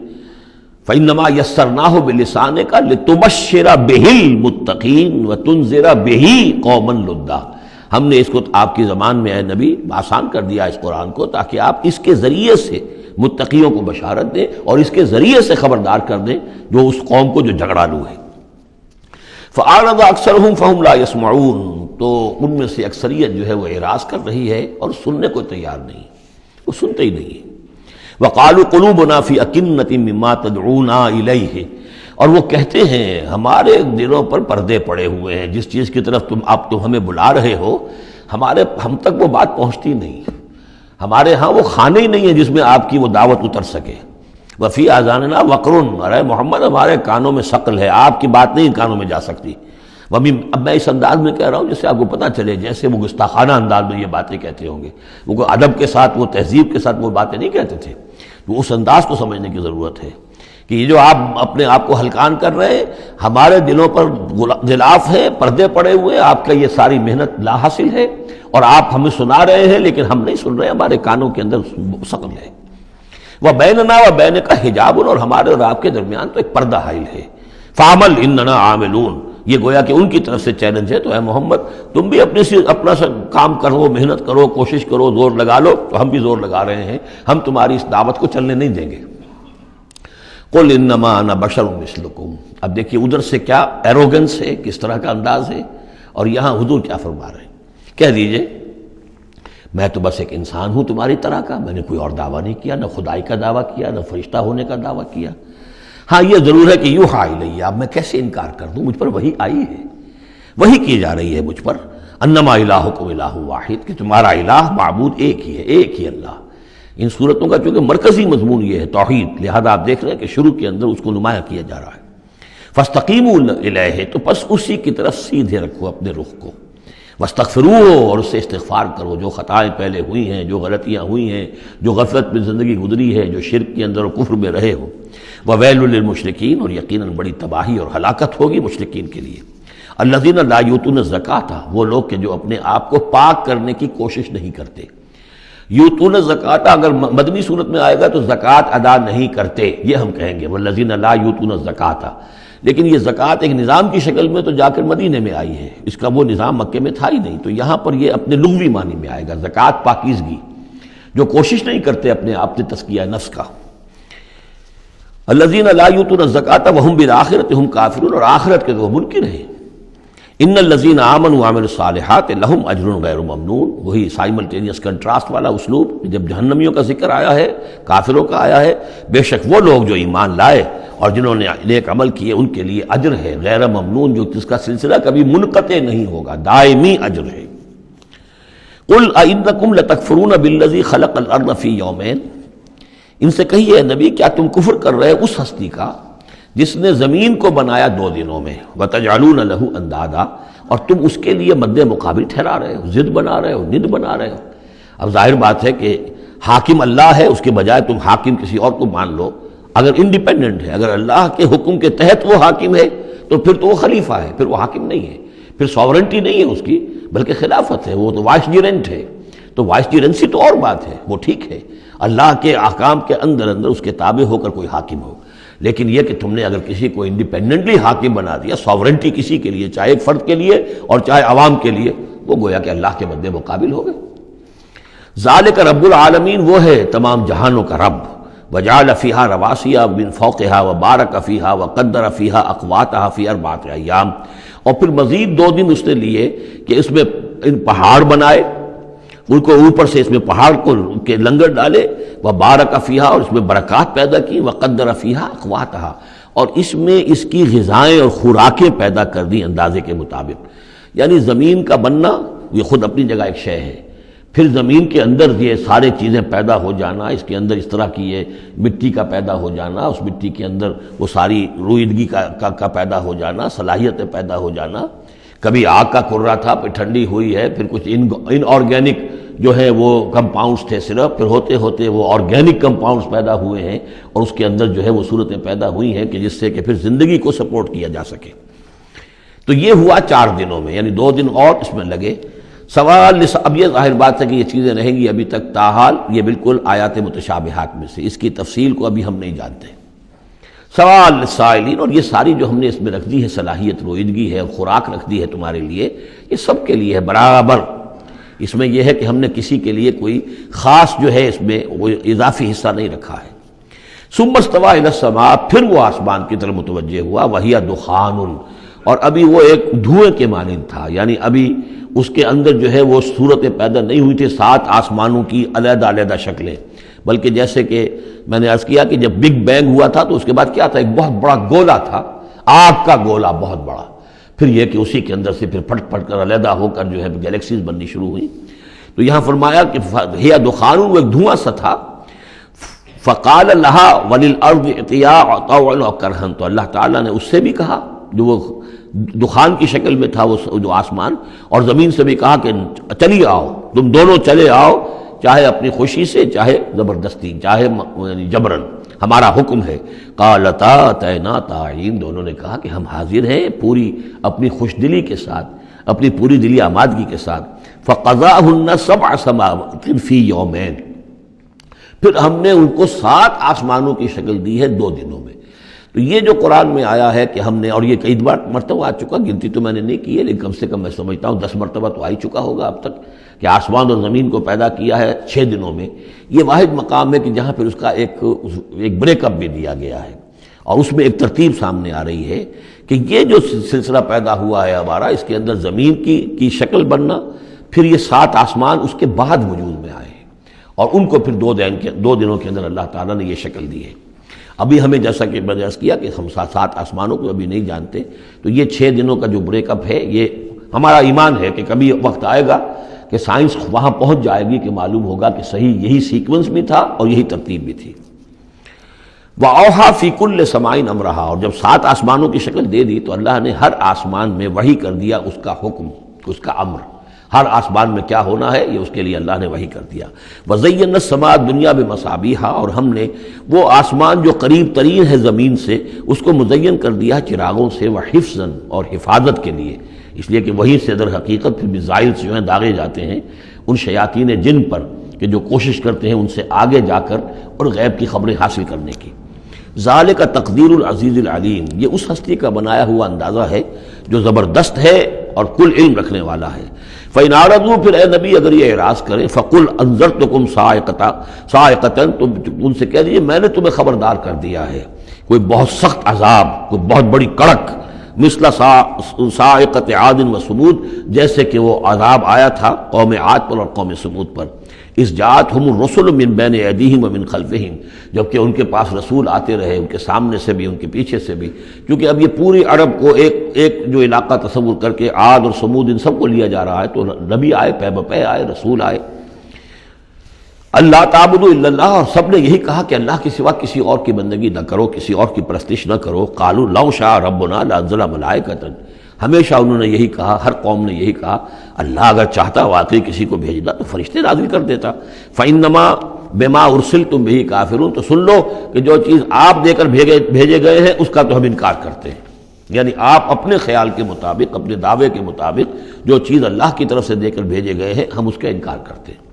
فَإِنَّمَا يَسَّرْنَاهُ بِلِسَانِكَ لِتُبَشِّرَ بِهِ الْمُتَّقِينَ وَتُنذِرَ بِهِ قَوْمًا لُدًّا، ہم نے اس کو آپ کی زبان میں اے نبی آسان کر دیا اس قرآن کو، تاکہ آپ اس کے ذریعے سے متقیوں کو بشارت دیں اور اس کے ذریعے سے خبردار کر دیں جو اس قوم کو جو جھگڑالو ہے۔ فَأَعْرَضَ أَكْثَرُهُمْ فَهُمْ لَا يَسْمَعُونَ، تو ان میں سے اکثریت جو ہے وہ اعراض کر رہی ہے اور سننے کو تیار نہیں، وہ سنتے ہی نہیں ہے۔ وَقَالُوا قُلُوبُنَا فِي أَكِنَّةٍ مِّمَّا تَدْعُونَا إِلَيْهِ، اور وہ کہتے ہیں ہمارے دلوں پر پردے پڑے ہوئے ہیں، جس چیز کی طرف تم ہمیں بلا رہے ہو ہم تک وہ بات پہنچتی نہیں، ہمارے ہاں وہ خانے ہی نہیں ہے جس میں آپ کی وہ دعوت اتر سکے۔ وفی آذاننا وقرن، ارے محمد ہمارے کانوں میں ثقل ہے، آپ کی بات نہیں کانوں میں جا سکتی۔ اب میں اس انداز میں کہہ رہا ہوں جس سے آپ کو پتہ چلے، جیسے وہ گستاخانہ انداز میں یہ باتیں کہتے ہوں گے، وہ ادب کے ساتھ وہ تہذیب کے ساتھ وہ باتیں نہیں کہتے تھے، تو اس انداز کو سمجھنے کی ضرورت ہے کہ یہ جو آپ اپنے آپ کو ہلکان کر رہے ہیں، ہمارے دلوں پر غلاف ہے، پردے پڑے ہوئے، آپ کا یہ ساری محنت لا حاصل ہے، اور آپ ہمیں سنا رہے ہیں لیکن ہم نہیں سن رہے، ہمارے کانوں کے اندر ثقل ہے۔ وَبَيْنَنَا وَبَيْنَكَ حِجَابٌ، اور ہمارے اور آپ کے درمیان تو ایک پردہ حائل ہے۔ فَعَمَلْ إِنَّنَا عَامِلُونَ، یہ گویا کہ ان کی طرف سے چیلنج ہے، تو اے محمد تم بھی اپنا کام کرو، محنت کرو، کوشش کرو، زور لگا لو، تو ہم بھی زور لگا رہے ہیں، ہم تمہاری اس دعوت کو چلنے نہیں دیں گے۔ قُلْ إِنَّمَا أَنَا بَشَرٌ مِثْلُكُمْ، اب دیکھیے ادھر سے کیا ایروگنس ہے، کس طرح کا انداز ہے، اور یہاں حضور کیا فرما رہے ہیں، کہہ دیجئے میں تو بس ایک انسان ہوں تمہاری طرح کا، میں نے کوئی اور دعویٰ نہیں کیا، نہ خدائی کا دعویٰ کیا، نہ فرشتہ ہونے کا دعویٰ کیا۔ ہاں یہ ضرور ہے کہ یوحیٰ الیہ، اب میں کیسے انکار کر دوں، مجھ پر وحی آئی ہے، وحی کی جا رہی ہے مجھ پر، انما الہکم الہ واحد، کہ تمہارا الہ معبود ایک ہی ہے، ایک ہی اللہ۔ ان صورتوں کا چونکہ مرکزی مضمون یہ ہے توحید، لہذا آپ دیکھ رہے ہیں کہ شروع کے اندر اس کو نمایاں کیا جا رہا ہے۔ فاستقیموا الیہ، تو بس اسی کی طرف سیدھے رکھو اپنے رخ کو، واستغفروہ، اور اس سے استغفار کرو، جو خطائیں پہلے ہوئی ہیں، جو غلطیاں ہوئی ہیں، جو غفلت میں زندگی گزری ہے، جو شرک کے اندر اور کفر میں رہے ہو۔ وویل للمشرکین، اور یقیناً بڑی تباہی اور ہلاکت ہوگی مشرکین کے لیے۔ الذین لا یؤتون الزکاۃ، وہ لوگ کہ جو اپنے آپ کو پاک کرنے کی کوشش نہیں کرتے۔ یؤتون الزکاۃ اگر مدنی صورت میں آئے گا تو زکوٰۃ ادا نہیں کرتے، یہ ہم کہیں گے والذین لا یؤتون الزکاۃ، لیکن یہ زکوٰۃ ایک نظام کی شکل میں تو جا کر مدینے میں آئی ہے، اس کا وہ نظام مکے میں تھا ہی نہیں، تو یہاں پر یہ اپنے لغوی معنی میں آئے گا، زکوٰۃ پاکیزگی، جو کوشش نہیں کرتے اپنے آپ سے تزکیہ نفس کا۔ الذین لا یؤتون الزکاۃ وہم بالآخرۃ ہم کافرون، اور آخرت کے وہ منکر ہیں۔ ان الذین آمنوا وعملوا الصالحات لہم اجر غیر ممنون، وہی سائملٹینیس کنٹراسٹ والا اسلوب، جب جہنمیوں کا ذکر آیا ہے، کافروں کا آیا ہے، بے شک وہ لوگ جو ایمان لائے اور جنہوں نے نیک عمل کیے ان کے لیے اجر ہے غیر ممنون، جو جس کا سلسلہ کبھی منقطع نہیں ہوگا، دائمی اجر ہے۔ قل ائنکم لتکفرون بالذی خلق الارض فی یومین، ان سے کہیے نبی کیا تم کفر کر رہے اس ہستی کا جس نے زمین کو بنایا 2 دنوں میں، وتجعلون لہ اندادا، اور تم اس کے لیے مد مقابل ٹھہرا رہے ہو، ضد بنا رہے ہو، ند بنا رہے ہو۔ اب ظاہر بات ہے کہ حاکم اللہ ہے، اس کے بجائے تم حاکم کسی اور کو مان لو، اگر انڈیپینڈنٹ ہے، اگر اللہ کے حکم کے تحت وہ حاکم ہے تو پھر تو وہ خلیفہ ہے، پھر وہ حاکم نہیں ہے، پھر ساورنٹی نہیں ہے اس کی بلکہ خلافت ہے، وہ تو وائس جیرنٹ ہے، تو وائس جیرنسی تو اور بات ہے، وہ ٹھیک ہے، اللہ کے احکام کے اندر اس کے تابع ہو کر کوئی حاکم ہو، لیکن یہ کہ تم نے اگر کسی کو انڈیپینڈنٹلی حاکم بنا دیا، ساورنٹی کسی کے لیے، چاہے ایک فرد کے لیے اور چاہے عوام کے لیے، وہ گویا کہ اللہ کے مد مقابل ہو گئے۔ ذالک رب العالمین، وہ ہے تمام جہانوں کا رب، وجعل فیہا رواسیٰ من فوقہا وبارک فیہا وقدر فیہا اقواتہا فی 4 ایام، اور پھر مزید 2 دن اس نے لیے کہ اس میں پہاڑ بنائے، ان کو اوپر سے اس میں پہاڑ کو کے لنگر ڈالے، وبارک فیہا، اور اس میں برکات پیدا کی، وقدر فیہا اقواتہا، اور اس میں اس کی غذائیں اور خوراکیں پیدا کر دی اندازے کے مطابق۔ یعنی زمین کا بننا یہ خود اپنی جگہ ایک شے ہے، پھر زمین کے اندر یہ سارے چیزیں پیدا ہو جانا، اس کے اندر اس طرح کی یہ مٹی کا پیدا ہو جانا، اس مٹی کے اندر وہ ساری روئیدگی کا پیدا ہو جانا، صلاحیتیں پیدا ہو جانا، کبھی آگ کا کرا تھا، پھر ٹھنڈی ہوئی ہے، پھر کچھ ان آرگینک جو ہے وہ کمپاؤنڈز تھے صرف، پھر ہوتے ہوتے وہ آرگینک کمپاؤنڈز پیدا ہوئے ہیں اور اس کے اندر جو ہے وہ صورتیں پیدا ہوئی ہیں کہ جس سے کہ پھر زندگی کو سپورٹ کیا جا سکے۔ تو یہ ہوا 4 دنوں میں، یعنی 2 دن اور اس میں لگے۔ سوال اب یہ ظاہر بات ہے کہ یہ چیزیں رہیں گی ابھی تک، تاحال یہ بالکل آیات متشابہات میں سے، اس کی تفصیل کو ابھی ہم نہیں جانتے۔ سوال للسائلین، اور یہ ساری جو ہم نے اس میں رکھ دی ہے صلاحیت رویدگی ہے اور خوراک رکھ دی ہے تمہارے لیے، یہ سب کے لیے ہے برابر۔ اس میں یہ ہے کہ ہم نے کسی کے لیے کوئی خاص جو ہے اس میں وہ اضافی حصہ نہیں رکھا ہے۔ ثم استوى الى السماء، پھر وہ آسمان کی طرف متوجہ ہوا، وہی دخان، اور ابھی وہ ایک دھوئیں کے مانند تھا، یعنی ابھی اس کے اندر جو ہے وہ صورتیں پیدا نہیں ہوئی تھی 7 آسمانوں کی علیحدہ علیحدہ شکلیں، بلکہ جیسے کہ میں نے عرض کیا کہ جب بگ بینگ ہوا تھا تو اس کے بعد کیا تھا، ایک بہت بڑا گولا تھا، آگ کا گولا بہت بڑا، پھر یہ کہ اسی کے اندر سے پھر پھٹ پھٹ کر علیحدہ ہو کر جو ہے گیلیکسیز بننی شروع ہوئی۔ تو یہاں فرمایا کہ ہی دخان، وہ ایک دھواں سا تھا، فقال لها وللارض ائتيا طوعا وكرها، تو اللہ تعالیٰ نے اس سے بھی کہا جو وہ دخان کی شکل میں تھا وہ جو آسمان، اور زمین سے بھی کہا کہ چلی آؤ، تم دونوں چلے آؤ، چاہے اپنی خوشی سے، چاہے زبردستی، چاہے یعنی جبرن، ہمارا حکم ہے۔ قالتا اتینا طاعین، دونوں نے کہا کہ ہم حاضر ہیں پوری اپنی خوش دلی کے ساتھ، اپنی پوری دلی آمادگی کے ساتھ۔ فقضاهن 7 سماوات فی یومین، پھر ہم نے ان کو 7 آسمانوں کی شکل دی ہے 2 دنوں میں۔ تو یہ جو قرآن میں آیا ہے کہ ہم نے، اور یہ کئی بار مرتبہ آ چکا، گنتی تو میں نے نہیں کی ہے لیکن کم سے کم میں سمجھتا ہوں 10 مرتبہ تو آ ہی چکا ہوگا اب تک، کہ آسمان اور زمین کو پیدا کیا ہے 6 دنوں میں۔ یہ واحد مقام ہے کہ جہاں پھر اس کا ایک بریک اپ بھی دیا گیا ہے، اور اس میں ایک ترتیب سامنے آ رہی ہے کہ یہ جو سلسلہ پیدا ہوا ہے ہمارا، اس کے اندر زمین کی شکل بننا، پھر یہ 7 آسمان اس کے بعد وجود میں آئے ہیں، اور ان کو پھر 2 دنوں کے اندر اللہ تعالیٰ نے یہ شکل دی ہے۔ ابھی ہمیں جیسا کہ میں نے عرض کیا کہ ہم 7 آسمانوں کو ابھی نہیں جانتے، تو یہ 6 دنوں کا جو بریک اپ ہے، یہ ہمارا ایمان ہے کہ کبھی وقت آئے گا کہ سائنس وہاں پہنچ جائے گی کہ معلوم ہوگا کہ صحیح یہی سیکوینس بھی تھا اور یہی ترتیب بھی تھی۔ وَأَوْحَىٰ فِي كُلِّ سَمَاءٍ أَمْرَهَا، اور جب 7 آسمانوں کی شکل دے دی تو اللہ نے ہر آسمان میں وحی کر دیا اس کا حکم، اس کا امر، ہر آسمان میں کیا ہونا ہے یہ اس کے لیے اللہ نے وحی کر دیا۔ وَزَيَّنَّا السَّمَاءَ الدُّنْيَا بِمَصَابِيحَ، اور ہم نے وہ آسمان جو قریب ترین ہے زمین سے اس کو مزین کر دیا چراغوں سے، وَحِفْظًا، اور حفاظت کے لیے، اس لیے کہ وہیں سے در حقیقت پھر میزائل جو ہیں داغے جاتے ہیں ان شیاطین جن پر کہ جو کوشش کرتے ہیں ان سے آگے جا کر اور غیب کی خبریں حاصل کرنے کی۔ ذالک تقدیر العزیز العلیم، یہ اس ہستی کا بنایا ہوا اندازہ ہے جو زبردست ہے اور کل علم رکھنے والا ہے۔ فَإِنْ أَعْرَضُوا، پھر اے نبی اگر یہ اعراض کریں، فَقُلْ أَنذَرْتُكُمْ صَاعِقَةً، تم ان سے کہہ دیجیے میں نے تمہیں خبردار کر دیا ہے کوئی بہت سخت عذاب، کوئی بہت بڑی کڑک، مثل صاعقۃ عاد و ثمود، جیسے کہ وہ عذاب آیا تھا قوم عاد پر اور قوم ثمود پر، اذ جاءتهم الرسل من بین ایدیہم ومن خلفہم، جبکہ ان کے پاس رسول آتے رہے ان کے سامنے سے بھی ان کے پیچھے سے بھی، کیونکہ اب یہ پوری عرب کو ایک جو علاقہ تصور کر کے عاد اور ثمود ان سب کو لیا جا رہا ہے، تو نبی آئے، پے بپے آئے، رسول آئے۔ اللہ تعبدوا الا اللہ، اور سب نے یہی کہا کہ اللہ کے سوا کسی اور کی بندگی نہ کرو، کسی اور کی پرستش نہ کرو۔ قالوا لو شاء ربنا لانزل ملائکۃ، ہمیشہ انہوں نے یہی کہا، ہر قوم نے یہی کہا اللہ اگر چاہتا واقعی کسی کو بھیجنا تو فرشتے نازل کر دیتا۔ فَإِنَّمَا بِمَا أُرْسِلْتُمْ بِهِ كَافِرُونَ، تو سن لو کہ جو چیز آپ دے کر بھیجے گئے ہیں اس کا تو ہم انکار کرتے ہیں، یعنی آپ اپنے خیال کے مطابق، اپنے دعوے کے مطابق جو چیز اللہ کی طرف سے دے کر بھیجے گئے ہیں ہم اس کا انکار کرتے ہیں۔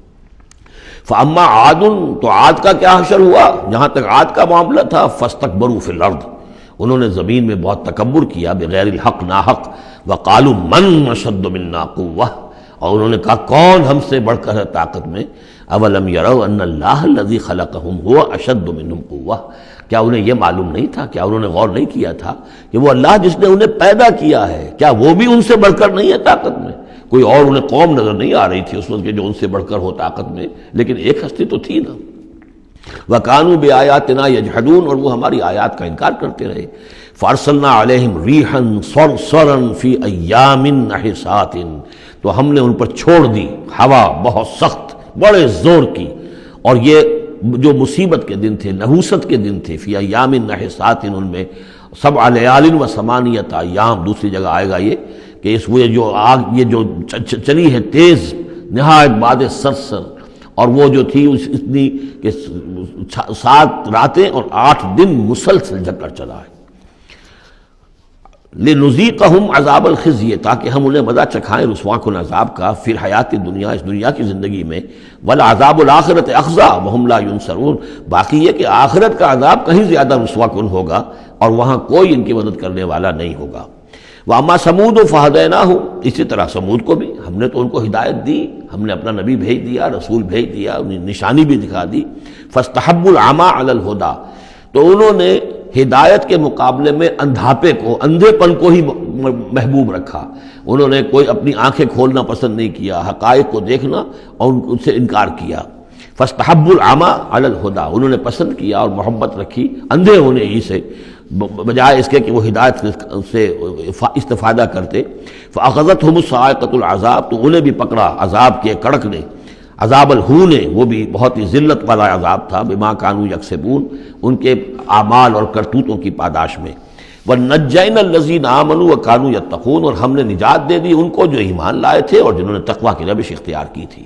فَأَمَّا عَادٌ، تو عاد کا کیا حشر ہوا، جہاں تک عاد کا معاملہ تھا، فَاسْتَكْبَرُوا فِي الْأَرْضِ، انہوں نے زمین میں بہت تکبر کیا، بغیر الحق، ناحق۔ وَقَالُوا مَنْ أَشَدُّ مِنَّا قُوَّةً، اور انہوں نے کہا کون ہم سے بڑھ کر ہے طاقت میں۔ أَوَلَمْ يَرَوْا أَنَّ اللَّهَ الَّذِي خَلَقَهُمْ هُوَ أَشَدُّ مِنْهُمْ قُوَّةً، کیا انہیں یہ معلوم نہیں تھا، کیا انہوں نے غور نہیں کیا تھا کہ وہ اللہ جس نے انہیں پیدا کیا ہے، کیا وہ بھی ان سے بڑھ کر نہیں ہے طاقت میں؟ کوئی اور انہیں قوم نظر نہیں آ رہی تھی اس وقت جو ان سے بڑھ کر ہو طاقت میں، لیکن ایک ہستی تو تھی نا۔ وَكَانُوا بِآيَاتِنَا يَجْحَدُونَ، اور وہ ہماری آیات کا انکار کرتے رہے۔ فَأَرْسَلْنَا عَلَيْهِمْ رِيحًا صَرْصَرًا فِي أَيَّامٍ نَحِسَاتٍ، تو ہم نے ان پر چھوڑ دی ہوا بہت سخت، بڑے زور کی، اور یہ جو مصیبت کے دن تھے، نحوست کے دن تھے، فی ایام نحسات، ان میں 7 لیال و 8 ایام، دوسری جگہ آئے گا یہ کہ اس وہ جو آگ یہ جو چلی ہے تیز نہایت باد سرسر، اور وہ جو تھی اتنی کہ 7 راتیں اور 8 دن مسلسل جکڑ چلا ہے۔ لِنُذِيقَهُمْ عَذَابَ الْخِزْيِ، تاکہ ہم انہیں مزہ چکھائیں رسوا کن عذاب کا، فی الحیات دنیا، اس دنیا کی زندگی میں، وَالْعَذَابُ الْآخِرَةِ أَخْزَىٰ وَهُمْ لَا يُنصَرُونَ، باقی یہ کہ آخرت کا عذاب کہیں زیادہ رسوا کن ہوگا اور وہاں کوئی ان کی مدد کرنے والا نہیں ہوگا۔ وَأَمَّا ثَمُودُ فَهَدَيْنَاهُمْ، اسی طرح سمود کو بھی ہم نے تو ان کو ہدایت دی، ہم نے اپنا نبی بھیج دیا، رسول بھیج دیا، انہیں نشانی بھی دکھا دی۔ فَاسْتَحَبُّوا الْعَمَىٰ عَلَى الْهُدَىٰ، تو انہوں نے ہدایت کے مقابلے میں اندھاپے کو، اندھے پن کو ہی محبوب رکھا، انہوں نے کوئی اپنی آنکھیں کھولنا پسند نہیں کیا، حقائق کو دیکھنا اور ان سے انکار کیا۔ فَاسْتَحَبُّوا الْعَمَىٰ عَلَى الْهُدَىٰ، انہوں نے پسند کیا اور محبت رکھی اندھے ہونے ہی سے، بجائے اس کے کہ وہ ہدایت سے استفادہ کرتے۔ فَأَخَذَتْهُمُ الصَّاعِقَةُ الْعَذَابُ، تو انہیں بھی پکڑا عذاب کے کڑک نے، عذاب الہون، وہ بھی بہت ہی ذلت والا عذاب تھا، بما کانوا یکسبون، ان کے اعمال اور کرتوتوں کی پاداش میں۔ وَنَجَّيْنَا الَّذِينَ آمَنُوا وَكَانُوا يَتَّقُونَ، اور ہم نے نجات دے دی ان کو جو ایمان لائے تھے اور جنہوں نے تقویٰ کی روش اختیار کی تھی۔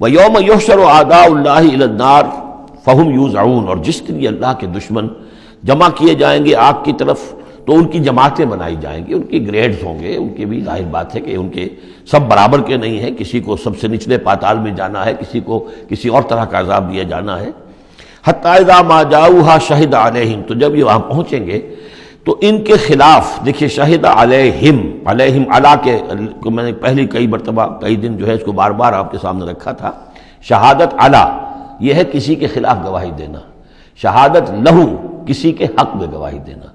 وَيَوْمَ يُحْشَرُ أَعْدَاءُ اللَّهِ إِلَى النَّارِ فَهُمْ يُوزَعُونَ، اور جس دن یہ اللہ کے دشمن جمع کیے جائیں گے آگ کی طرف تو ان کی جماعتیں بنائی جائیں گی، ان کی گریڈز ہوں گے، ان کی بھی ظاہر بات ہے کہ ان کے سب برابر کے نہیں ہیں، کسی کو سب سے نچلے پاتال میں جانا ہے، کسی کو کسی اور طرح کا عذاب دیا جانا ہے۔ حَتَّىٰ إِذَا مَا جَاءُوهَا شَهِدَ عَلَيْهِمْ، تو جب یہ وہاں پہنچیں گے تو ان کے خلاف، دیکھیے شہد علیہم علا کے میں نے پہلی کئی مرتبہ کئی دن جو ہے اس کو بار بار آپ کے سامنے رکھا تھا، شہادت علا یہ ہے کسی کے خلاف گواہی دینا، شہادت لہو کسی کے حق میں گواہی دینا۔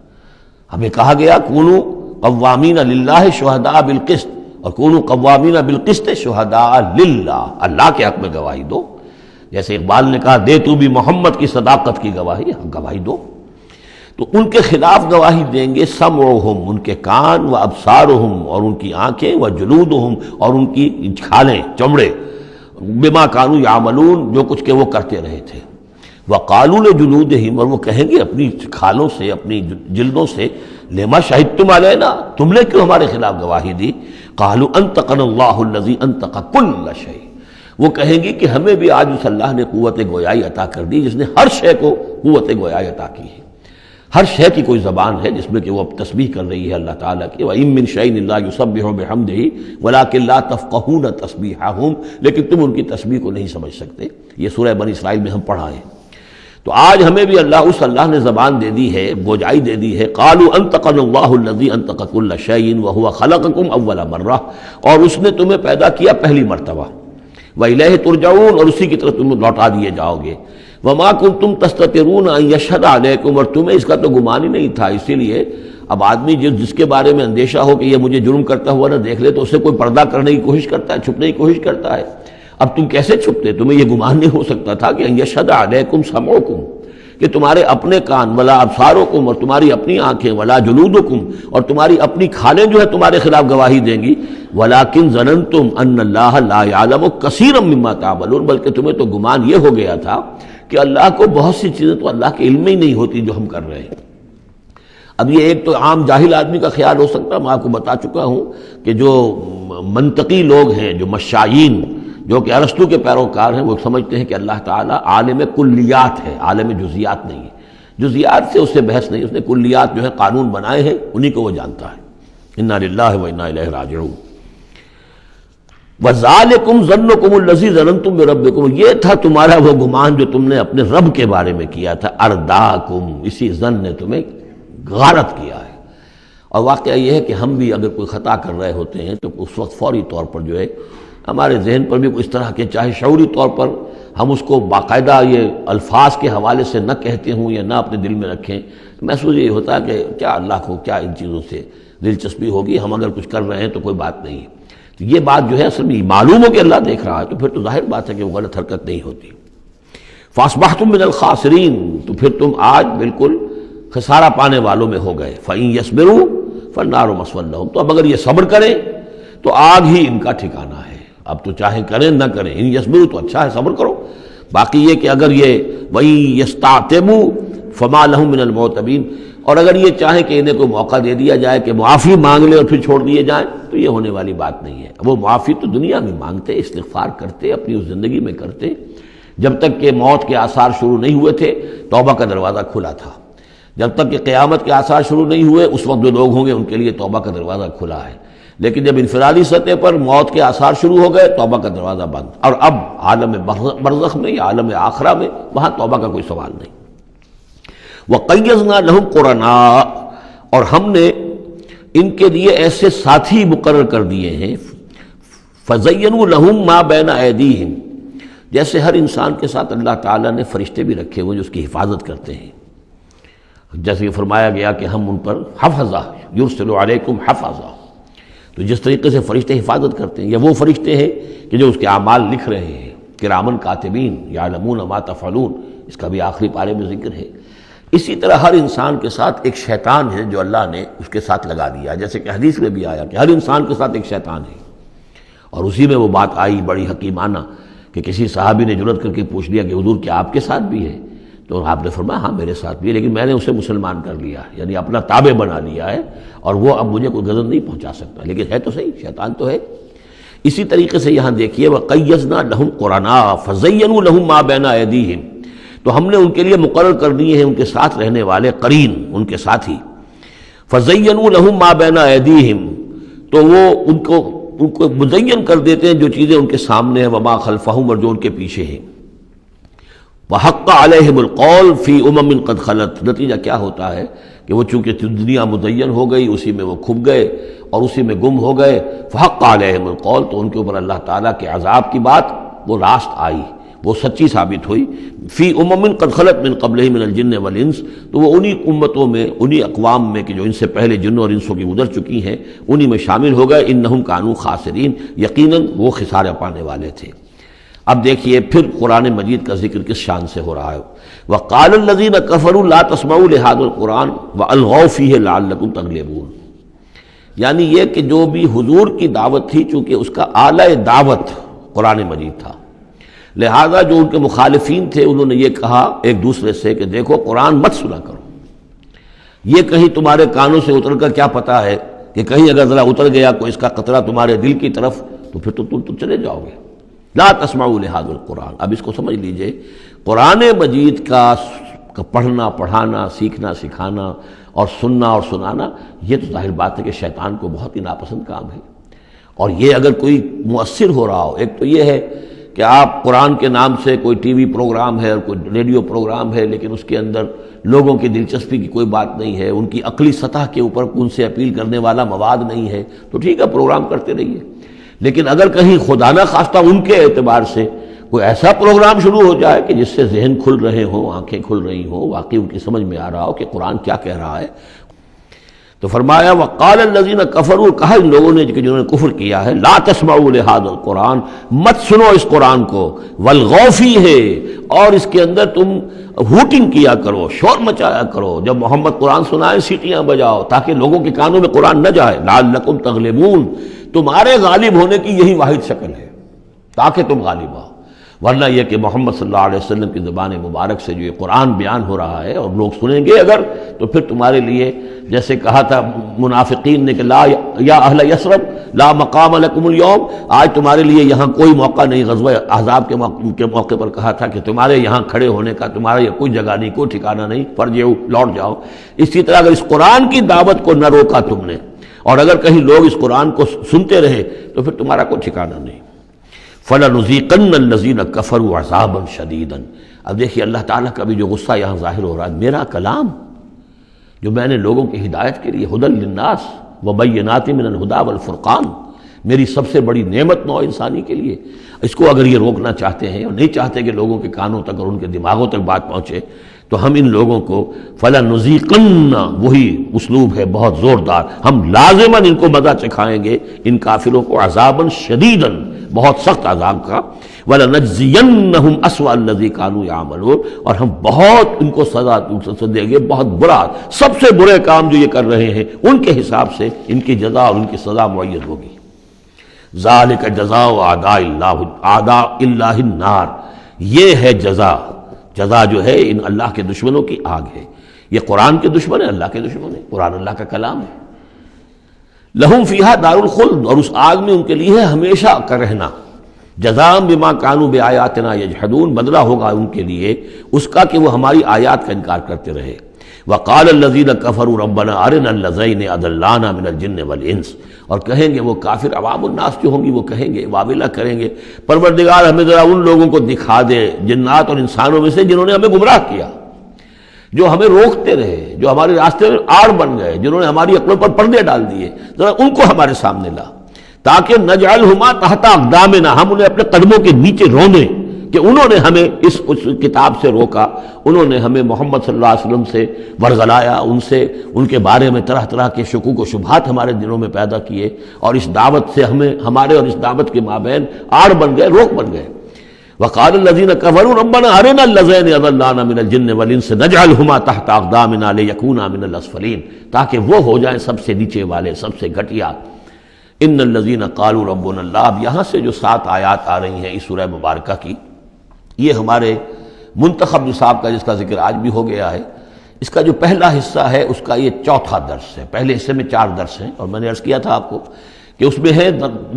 ہمیں کہا گیا کونوا قوامین للہ شہداء بالقسط، اور کونوا قوامین بالقسط شہداء للہ، اللہ کے حق میں گواہی دو، جیسے اقبال نے کہا دے تو بھی محمد کی صداقت کی گواہی، گواہی دو۔ تو ان کے خلاف گواہی دیں گے سمعہم، ان کے کان، و ابصارہم، اور ان کی آنکھیں، و جلودہم، اور ان کی کھالیں چمڑے، بما کانوا یعملون، جو کچھ کہ وہ کرتے رہے تھے۔ وقالوا لجلودہم، اور وہ کہیں گے اپنی کھالوں سے، اپنی جلدوں سے، لما شہدتم علینا، تم نے کیوں ہمارے خلاف گواہی دی؟ قالوا انطقنا اللہ الذی انطق کل شیء، وہ کہیں گی کہ ہمیں بھی آج اس اللہ نے قوت گویائی عطا کر دی جس نے ہر شے کو قوت گویائی عطا کی ہے۔ ہر شے کی کوئی زبان ہے جس میں کہ وہ تسبیح کر رہی ہے اللہ تعالیٰ کی، وَإِن مِّن شَيْءٍ إِلَّا يُسَبِّحُ بِحَمْدِهِ وَلَٰكِن لَّا تَفْقَهُونَ تَسْبِيحَهُمْ، لیکن تم ان کی تسبیح کو نہیں سمجھ سکتے۔ یہ سورہ بنی اسرائیل میں ہم پڑھا ہے۔ تو آج ہمیں بھی اس اللہ نے زبان دے دی ہے، گوجائی دے دی ہے۔ قالوا انطقنا اللہ الذی انطق کل شیء وہو خلقکم اول مرہ، اور اس نے تمہیں پیدا کیا پہلی مرتبہ، وإلیہ ترجعون، اور اسی کی طرف تم لوٹا دیے جاؤ گے۔ وما کنتم تستترون ان یشہد علیکم، اور تمہیں اس کا تو گمان ہی نہیں تھا، اسی لیے اب آدمی جس کے بارے میں اندیشہ ہو کہ یہ مجھے جرم کرتا ہوا نہ دیکھ لے تو اسے کوئی پردہ کرنے کی کوشش کرتا ہے، چھپنے کی کوشش کرتا ہے۔ اب تم کیسے چھپتے؟ تمہیں یہ گمان نہیں ہو سکتا تھا کہ ان یشہد علیکم سمعکم، کہ تمہارے اپنے کان، ولا ابصارکم، اور تمہاری اپنی آنکھیں، ولا جلودکم، اور تمہاری اپنی کھالیں جو ہے تمہارے خلاف گواہی دیں گی۔ ولکن ظننتم ان اللہ لا یعلم کثیرا مما تعملون، بلکہ تمہیں تو گمان یہ ہو گیا تھا کہ اللہ کو بہت سی چیزیں تو اللہ کے علم میں ہی نہیں ہوتی جو ہم کر رہے ہیں۔ اب یہ ایک تو عام جاہل آدمی کا خیال ہو سکتا ہے، میں آپ کو بتا چکا ہوں کہ جو منطقی لوگ ہیں، جو مشائین، جو کہ ارسطو کے پیروکار ہیں، وہ سمجھتے ہیں کہ اللہ تعالیٰ عالم کلیات ہے، عالم جزیات نہیں ہے۔ جزیات سے اس سے بحث نہیں، اس نے کلیات جو ہے قانون بنائے ہیں، انہی کو وہ جانتا ہے۔ انا للہ و انا الیہ راجعون۔ وَذَلِكُمْ ظَنُّكُمُ الَّذِي ظَنَنْتُمْ بِرَبِّكُمْ، یہ تھا تمہارا وہ گمان جو تم نے اپنے رب کے بارے میں کیا تھا، ارداکم، اسی ظن نے تمہیں غارت کیا ہے۔ اور واقعہ یہ ہے کہ ہم بھی اگر کوئی خطا کر رہے ہوتے ہیں تو اس وقت فوری طور پر جو ہے ہمارے ذہن پر بھی اس طرح کے، چاہے شعوری طور پر ہم اس کو باقاعدہ یہ الفاظ کے حوالے سے نہ کہتے ہوں یا نہ اپنے دل میں رکھیں، محسوس یہ ہوتا ہے کہ کیا اللہ کو کیا ان چیزوں سے دلچسپی ہوگی، ہم اگر کچھ کر رہے ہیں تو کوئی بات نہیں۔ تو یہ بات جو ہے اصل میں معلوم ہو کہ اللہ دیکھ رہا ہے تو پھر تو ظاہر بات ہے کہ وہ غلط حرکت نہیں ہوتی۔ فَأَصْبَحْتُم مِّنَ الْخَاسِرِينَ، تو پھر تم آج بالکل خسارہ پانے والوں میں ہو گئے۔ فَإِن يَصْبِرُوا فَالنَّارُ مَثْوًى لَّهُمْ، تو اب اگر یہ صبر کریں تو آگ ہی ان کا ٹھکانہ ہے۔ اب تو چاہے کریں نہ کریں، ان یصبروا تو اچھا ہے، صبر کرو۔ باقی یہ کہ اگر یہ وَإِن يَسْتَعْتِبُوا فَمَا لَهُم مِّنَ الْمُعْتَبِينَ، اور اگر یہ چاہیں کہ انہیں کوئی موقع دے دیا جائے کہ معافی مانگ لے اور پھر چھوڑ دیے جائیں تو یہ ہونے والی بات نہیں ہے۔ وہ معافی تو دنیا میں مانگتے، استغفار کرتے، اپنی اس زندگی میں کرتے۔ جب تک کہ موت کے آثار شروع نہیں ہوئے تھے توبہ کا دروازہ کھلا تھا، جب تک کہ قیامت کے آثار شروع نہیں ہوئے اس وقت جو لوگ ہوں گے ان کے لیے توبہ کا دروازہ کھلا ہے، لیکن جب انفرادی سطح پر موت کے آثار شروع ہو گئے توبہ کا دروازہ بند، اور اب عالم برزخ میں یا عالم آخرہ میں وہاں توبہ کا کوئی سوال نہیں۔ وَقَيَّضْنَا لَهُمْ قُرَنَاءَ، اور ہم نے ان کے لیے ایسے ساتھی مقرر کر دیے ہیں، فَزَيَّنُوا لَهُمْ مَا بَيْنَ أَيْدِيهِمْ، جیسے ہر انسان کے ساتھ اللہ تعالیٰ نے فرشتے بھی رکھے ہوئے جو اس کی حفاظت کرتے ہیں، جیسے کہ فرمایا گیا کہ ہم ان پر حفظہ یرسل علیکم حفظہ، تو جس طریقے سے فرشتے حفاظت کرتے ہیں، یا وہ فرشتے ہیں کہ جو اس کے اعمال لکھ رہے ہیں، کرامن کاتبین یعلمون ما تفعلون، اس کا بھی آخری پارے میں ذکر ہے۔ اسی طرح ہر انسان کے ساتھ ایک شیطان ہے جو اللہ نے اس کے ساتھ لگا دیا، جیسے کہ حدیث میں بھی آیا کہ ہر انسان کے ساتھ ایک شیطان ہے، اور اسی میں وہ بات آئی بڑی حکیمانہ کہ کسی صحابی نے جرأت کر کے پوچھ لیا کہ حضور کیا آپ کے ساتھ بھی ہے؟ تو آپ نے فرمایا ہاں میرے ساتھ بھی ہے، لیکن میں نے اسے مسلمان کر لیا، یعنی اپنا تابع بنا لیا ہے، اور وہ اب مجھے کوئی غضب نہیں پہنچا سکتا، لیکن ہے تو صحیح، شیطان تو ہے۔ اسی طریقے سے یہاں دیکھیے وَقَيَّضْنَا لَهُمْ قُرَنَاءَ فَزَيَّنُوا لَهُمْ مَا بَيْنَ أَيْدِيهِمْ، تو ہم نے ان کے لیے مقرر کر دیے ہیں ان کے ساتھ رہنے والے قرین، ان کے ساتھی، فَزَيَّنُوا لَهُمْ مَا بَيْنَ أَيْدِيهِمْ، تو وہ ان کو مزین کر دیتے ہیں جو چیزیں ان کے سامنے ہیں، وَمَا خَلْفَهُمْ، اور جو ان کے پیچھے ہیں، وَحَقَّ عَلَيْهِمُ الْقَوْلُ فِي أُمَمٍ قَدْ خَلَتْ، نتیجہ کیا ہوتا ہے کہ وہ چونکہ دنیا مزین ہو گئی اسی میں وہ کھپ گئے اور اسی میں گم ہو گئے، فَحَقَّ عَلَيْهِمُ الْقَوْلُ، تو ان کے اوپر اللہ تعالیٰ کے عذاب کی بات وہ راست آئی، وہ سچی ثابت ہوئی، فی امم قد خلت من قبلہم من الجن والانس، تو وہ انہی امتوں میں، انہی اقوام میں کہ جو ان سے پہلے جنوں اور انسوں کی گزر چکی ہیں، انہی میں شامل ہو گئے، انہم کانوا خاسرین، یقیناً وہ خسارہ پانے والے تھے۔ اب دیکھیے پھر قرآن مجید کا ذکر کس شان سے ہو رہا ہے، وقال الذین کفروا لا تسمعوا لهذا القرآن والغوا فیہ لعلکم تغلبون، یعنی یہ کہ جو بھی حضور کی دعوت تھی چونکہ اس کا اعلی دعوت قرآن مجید تھا، لہذا جو ان کے مخالفین تھے انہوں نے یہ کہا ایک دوسرے سے کہ دیکھو قرآن مت سنا کرو، یہ کہیں تمہارے کانوں سے اتر کر کیا پتا ہے کہ کہیں اگر ذرا اتر گیا کوئی اس کا قطرہ تمہارے دل کی طرف تو پھر تو تم چلے جاؤ گے۔ لا تسمعوا لهذا القرآن، اب اس کو سمجھ لیجئے، قرآن مجید کا پڑھنا پڑھانا، سیکھنا سکھانا اور سننا اور سنانا، یہ تو ظاہر بات ہے کہ شیطان کو بہت ہی ناپسند کام ہے، اور یہ اگر کوئی مؤثر ہو رہا ہو، ایک تو یہ ہے کہ آپ قرآن کے نام سے کوئی ٹی وی پروگرام ہے اور کوئی ریڈیو پروگرام ہے لیکن اس کے اندر لوگوں کی دلچسپی کی کوئی بات نہیں ہے، ان کی عقلی سطح کے اوپر ان سے اپیل کرنے والا مواد نہیں ہے، تو ٹھیک ہے پروگرام کرتے رہیے، لیکن اگر کہیں خدا نہ خواستہ ان کے اعتبار سے کوئی ایسا پروگرام شروع ہو جائے کہ جس سے ذہن کھل رہے ہوں، آنکھیں کھل رہی ہوں، واقعی ان کی سمجھ میں آ رہا ہو کہ قرآن کیا کہہ رہا ہے، تو فرمایا وقال الذین کفروا، کہا ان لوگوں نے جنہوں نے کفر کیا ہے، لا تسمعوا لهذا القرآن، مت سنو اس قرآن کو، والغوا فیہ، اور اس کے اندر تم ہوٹنگ کیا کرو، شور مچایا کرو، جب محمد قرآن سنائے سیٹیاں بجاؤ تاکہ لوگوں کے کانوں میں قرآن نہ جائے، لعلکم تغلبون، تمہارے غالب ہونے کی یہی واحد شکل ہے تاکہ تم غالب ہو، ورنہ یہ کہ محمد صلی اللہ علیہ وسلم کی زبان مبارک سے جو یہ قرآن بیان ہو رہا ہے اور لوگ سنیں گے اگر، تو پھر تمہارے لیے جیسے کہا تھا منافقین نے کہ لا یا اہل یثرب لا مقام لکم اليوم، آج تمہارے لیے یہاں کوئی موقع نہیں، غزوہ احزاب کے موقع پر کہا تھا کہ تمہارے یہاں کھڑے ہونے کا تمہارا یہ کوئی جگہ نہیں، کوئی ٹھکانہ نہیں، فرجعوا، لوٹ جاؤ۔ اسی طرح اگر اس قرآن کی دعوت کو نہ روکا تم نے، اور اگر کہیں لوگ اس قرآن کو سنتے رہے تو پھر تمہارا کوئی ٹھکانہ نہیں۔ فَلَنُذِيقَنَّ الَّذِينَ كَفَرُوا عَذَابًا شَدِيدًا، اب دیکھیے اللہ تعالیٰ کا بھی جو غصہ یہاں ظاہر ہو رہا ہے، میرا کلام جو میں نے لوگوں کی ہدایت کے لیے ہدی للناس وبینات من الہدی والفرقان، میری سب سے بڑی نعمت نوع انسانی کے لیے، اس کو اگر یہ روکنا چاہتے ہیں اور نہیں چاہتے کہ لوگوں کے کانوں تک اور ان کے دماغوں تک بات پہنچے، تو ہم ان لوگوں کو فَلَنُذِيقَنَّ، وہی اسلوب ہے بہت زوردار، ہم لازماً ان کو مزہ چکھائیں گے ان کافروں کو، عذاباً شدیداً، بہت سخت عذاب کا، وَلَنَجْزِيَنَّهُمْ أَسْوَأَ الَّذِي كَانُوا يَعْمَلُونَ، اور ہم بہت ان کو سزا دیں گے، بہت برا، سب سے برے کام جو یہ کر رہے ہیں ان کے حساب سے ان کی جزا اور ان کی سزا معین ہوگی۔ ذَلِكَ جَزَاءُ أَعْدَاءِ اللَّهِ النَّارِ، یہ ہے جزا جو ہے ان اللہ کے دشمنوں کی آگ ہے، یہ قرآن کے دشمن ہے، اللہ کے دشمن ہے، قرآن اللہ کا کلام ہے۔ لہم فیہا دار الخلد، اور اس آگ میں ان کے لیے ہے ہمیشہ کا رہنا، جزاء بما کانوا بآیاتنا یجحدون، بدلہ ہوگا ان کے لیے اس کا کہ وہ ہماری آیات کا انکار کرتے رہے۔ وقال الذین کفروا ربنا ارنا اللذین اضلانا من الجن والانس، اور کہیں گے وہ کافر عوام الناس جو ہوں گی وہ کہیں گے، واویلا کریں گے، پروردگار ہمیں ذرا ان لوگوں کو دکھا دے جنات اور انسانوں میں سے جنہوں نے ہمیں گمراہ کیا، جو ہمیں روکتے رہے، جو ہمارے راستے میں آڑ بن گئے، جنہوں نے ہماری عقلوں پر پردے ڈال دیے، ذرا ان کو ہمارے سامنے لا، تاکہ نجعلہما تحت اقدامنا، ہم انہیں اپنے قدموں کے نیچے رونے کہ انہوں نے ہمیں اس کتاب سے روکا، انہوں نے ہمیں محمد صلی اللہ علیہ وسلم سے ورغلایا، ان کے بارے میں طرح طرح کے شکوک و شبہات ہمارے دلوں میں پیدا کیے، اور اس دعوت سے ہمارے اور اس دعوت کے مابین آڑ بن گئے، روک بن گئے۔ وقال الذين كفروا ربنا ارنا اللذين اضلانا من الجن والانس نجعلهما تحت اقدامنا ليكونا من الاسفلين، تاکہ وہ ہو جائیں سب سے نیچے والے، سب سے گھٹیا۔ ان الذين قالوا ربنا الله، اب یہاں سے جو 7 آیات آ رہی ہیں اس سورہ مبارکہ کی، یہ ہمارے منتخب نصاب کا جس کا ذکر آج بھی ہو گیا ہے، اس کا جو پہلا حصہ ہے اس کا یہ چوتھا درس ہے۔ پہلے حصے میں 4 درس ہیں، اور میں نے عرض کیا تھا آپ کو کہ اس میں ہے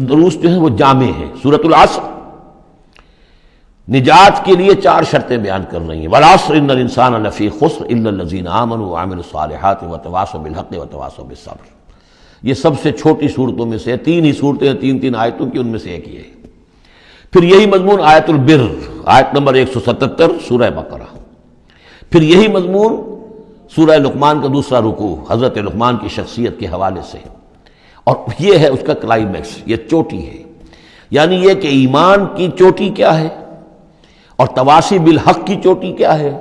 دروس جو ہیں وہ جامع ہیں۔ سورۃ العصر نجات کے لیے 4 شرطیں بیان کر رہی ہیں، والعصر ان الانسان لفی خسر الا الذین آمنوا وعملوا الصالحات وتواصوا بالحق وتواصوا بالصبر۔ یہ سب سے چھوٹی صورتوں میں سے 3 ہی صورتیں ہیں، 3 آیتوں کی، ان میں سے ایک یہ ہے۔ پھر یہی مضمون آیت البر، آیت نمبر 177 سورہ بقرہ۔ پھر یہی مضمون سورہ لقمان کا دوسرا رکوع، حضرت لقمان کی شخصیت کے حوالے سے، اور یہ ہے اس کا کلائمیکس، یہ چوٹی ہے، یعنی یہ کہ ایمان کی چوٹی کیا ہے، اور تواصی بالحق کی چوٹی کیا ہے،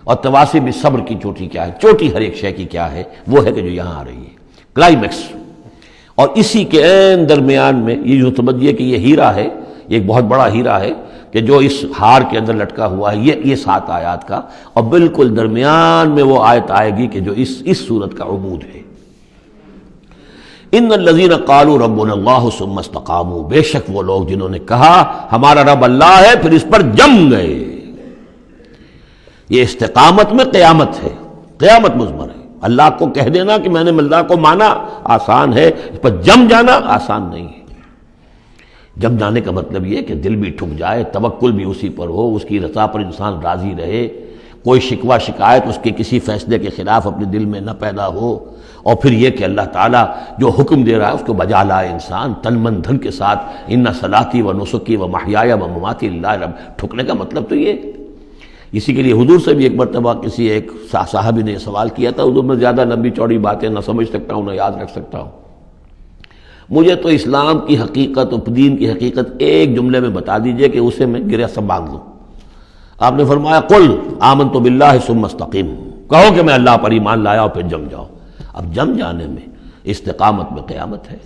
اور تواصی بالصبر کی چوٹی کیا ہے۔ چوٹی ہر ایک شے کی کیا ہے، وہ ہے کہ جو یہاں آ رہی ہے، کلائمیکس۔ اور اسی کے عین درمیان میں یہ جو سمجھیے کہ یہ ہیرا ہے، یہ ایک بہت بڑا ہیرا ہے کہ جو اس ہار کے اندر لٹکا ہوا ہے، یہ 7 آیات کا، اور بالکل درمیان میں وہ آیت آئے گی کہ جو اس صورت کا عمود ہے۔ ان الذین قالوا ربنا اللہ ثم استقاموا، بے شک وہ لوگ جنہوں نے کہا ہمارا رب اللہ ہے پھر اس پر جم گئے۔ یہ استقامت میں قیامت ہے، قیامت مضمر ہے۔ اللہ کو کہہ دینا کہ میں نے اللہ کو مانا آسان ہے، اس پر جم جانا آسان نہیں ہے۔ جم جانے کا مطلب یہ کہ دل بھی ٹھک جائے، توکل بھی اسی پر ہو، اس کی رضا پر انسان راضی رہے، کوئی شکوہ شکایت اس کے کسی فیصلے کے خلاف اپنے دل میں نہ پیدا ہو، اور پھر یہ کہ اللہ تعالیٰ جو حکم دے رہا ہے اس کو بجا لائے انسان تن من دھن کے ساتھ۔ ان صلاتی و نسکی و محیای و مماتی للہ رب، ٹھکنے کا مطلب تو یہ۔ اسی کے لیے حضور سے بھی ایک مرتبہ کسی ایک صاحب نے سوال کیا تھا، حضور میں زیادہ لمبی چوڑی باتیں نہ سمجھ سکتا ہوں نہ یاد رکھ سکتا ہوں، مجھے تو اسلام کی حقیقت اور دین کی حقیقت ایک جملے میں بتا دیجئے کہ اسے میں گرہ سب باندھ لوں۔ آپ نے فرمایا قل آمنت باللہ ثم استقیم، کہو کہ میں اللہ پر ایمان لایا اور پھر جم جاؤ۔ اب جم جانے میں استقامت میں قیامت ہے۔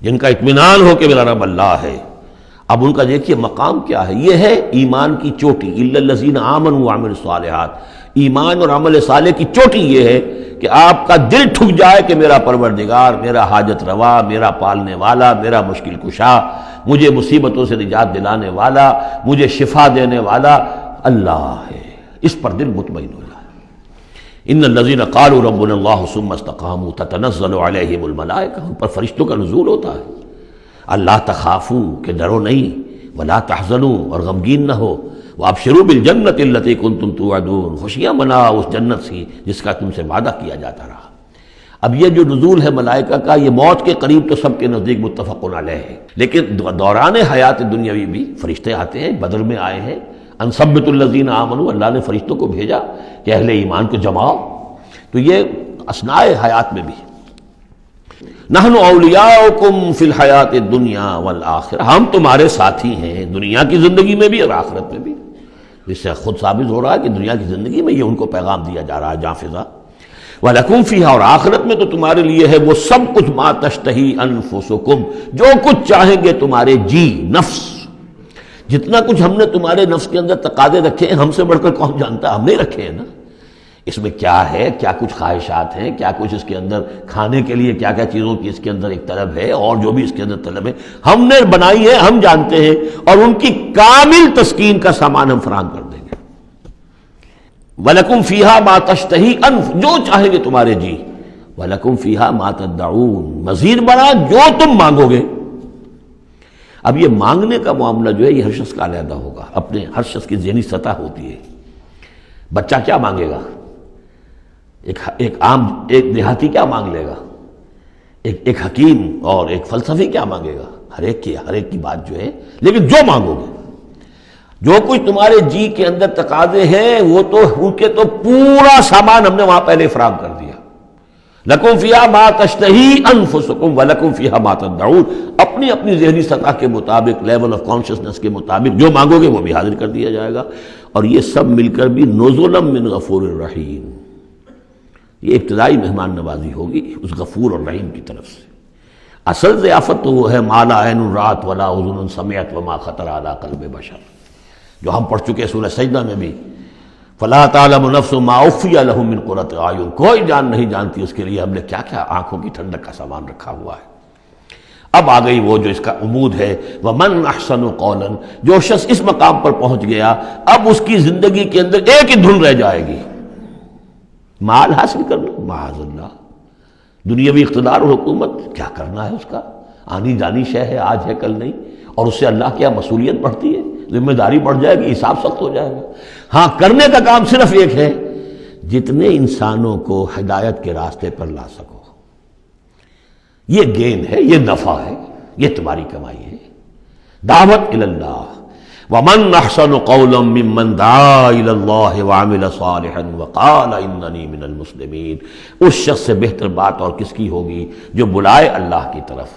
جن کا اطمینان ہو کہ میرا رب اللہ ہے، اب ان کا دیکھیے مقام کیا ہے، یہ ہے ایمان کی چوٹی، الا الذین آمنوا وعملوا الصالحات۔ ایمان اور عمل صالح کی چوٹی یہ ہے کہ آپ کا دل ٹھک جائے کہ میرا پروردگار، میرا حاجت روا، میرا پالنے والا، میرا مشکل کشا، مجھے مصیبتوں سے نجات دلانے والا، مجھے شفا دینے والا اللہ ہے، اس پر دل مطمئن ہو جائے۔ ان الذین قالوا ربنا اللہ ثم استقاموا تتنزل علیہم الملائکہ، ان پر فرشتوں کا نزول ہوتا ہے۔ اللہ تخافوا، کہ ڈرو نہیں، ولا تحزنوا، اور غمگین نہ ہو، وابشروا بالجنۃ التی کنتم توعدون، خوشیاں مناؤ اس جنت سے جس کا تم سے وعدہ کیا جاتا رہا۔ اب یہ جو نزول ہے ملائکہ کا، یہ موت کے قریب تو سب کے نزدیک متفق علیہ ہے، لیکن دوران حیات دنیاوی بھی فرشتے آتے ہیں، بدر میں آئے ہیں، ان ثبت الذین آمنوا، اللہ نے فرشتوں کو بھیجا کہ اہل ایمان کو جماؤ، تو یہ اثناء حیات میں بھی۔ نحن اولیاؤکم فی الحیات الدنیا والآخرہ، ہم تمہارے ساتھی ہیں دنیا کی زندگی میں بھی اور آخرت میں بھی۔ اس سے خود ثابت ہو رہا ہے کہ دنیا کی زندگی میں یہ ان کو پیغام دیا جا رہا ہے جاں فضا، وَلَكُمْ فِيهَا، اور آخرت میں تو تمہارے لیے ہے وہ سب کچھ ما تشتہی انفسکم، جو کچھ چاہیں گے تمہارے جی نفس، جتنا کچھ ہم نے تمہارے نفس کے اندر تقاضے رکھے ہیں، ہم سے بڑھ کر کون جانتا، ہم نہیں رکھے ہیں نا۔ اس میں کیا ہے، کیا کچھ خواہشات ہیں، کیا کچھ اس کے اندر کھانے کے لیے کیا کیا چیزوں کی اس کے اندر ایک طلب ہے، اور جو بھی اس کے اندر طلب ہے ہم نے بنائی ہے، ہم جانتے ہیں، اور ان کی کامل تسکین کا سامان ہم فراہم کر دیں گے۔ وَلَكُمْ فِيهَا مَا تَشْتَهِي أَنْفُ، جو چاہیں گے تمہارے جی، وَلَكُمْ فِيهَا مَا تَدَّعُونَ، مزید بنا جو تم مانگو گے۔ اب یہ مانگنے کا معاملہ جو ہے یہ ہر شخص کا علیحدہ ہوگا، اپنے ہر شخص کی ذہنی سطح ہوتی ہے۔ بچہ کیا مانگے گا، ایک دیہاتی کیا مانگ لے گا، ایک حکیم اور ایک فلسفی کیا مانگے گا، ہر ایک کی بات جو ہے، لیکن جو مانگو گے، جو کچھ تمہارے جی کے اندر تقاضے ہیں وہ تو ان کے تو پورا سامان ہم نے وہاں پہلے فراہم کر دیا۔ لَكُمْ فِيهَا مَا تَشْتَهِي أَنفُسُكُمْ وَلَكُمْ فِيهَا مَا تَدَّعُونَ، اپنی ذہنی سطح کے مطابق، لیول آف کانشسنس کے مطابق جو مانگو گے وہ بھی حاضر کر دیا جائے گا، اور یہ سب مل کر بھی نُزُلًا مِّن غَفُورٍ رَحِيمٍ، یہ ابتدائی مہمان نوازی ہوگی اس غفور اور رحیم کی طرف سے۔ اصل ضیافت تو وہ ہے مَا لَا عَيْنٌ رَأَتْ وَلَا أُذُنٌ سَمِعَتْ وَمَا خَطَرَ عَلَىٰ قَلْبِ بَشَرٍ، جو ہم پڑھ چکے سورہ سجدہ میں بھی، فَلَا تَعْلَمُ نَفْسٌ مَا أُخْفِيَ لَهُم مِّن قُرَّةِ أَعْيُنٍ، کوئی جان نہیں جانتی اس کے لیے ہم نے کیا کیا آنکھوں کی ٹھنڈک کا سامان رکھا ہوا ہے۔ اب آ گئی وہ جو اس کا عمود ہے، وَمَنْ أَحْسَنُ قَوْلًا، جو شخص اس مقام پر پہنچ گیا اب اس کی زندگی کے اندر ایک ہی دھن رہ جائے گی، مال حاصل کرنا، معاذ اللہ، دنیاوی اقتدار اور حکومت کیا کرنا ہے، اس کا آنی جانی شے ہے، آج ہے کل نہیں، اور اس سے اللہ کی مسئولیت بڑھتی ہے، ذمہ داری بڑھ جائے گی، حساب سخت ہو جائے گا۔ ہاں کرنے کا کام صرف ایک ہے، جتنے انسانوں کو ہدایت کے راستے پر لا سکو، یہ گین ہے، یہ نفع ہے، یہ تمہاری کمائی ہے۔ دعوت الی اللہ، وَمَنْ أَحْسَنُ قَوْلًا مِّمَّنْ دَعَا إِلَى اللَّهِ وَعَمِلَ صَالِحًا وَقَالَ إِنَّنِي مِنَ الْمُسْلِمِينَ، اس شخص سے بہتر بات اور کس کی ہوگی جو بلائے اللہ کی طرف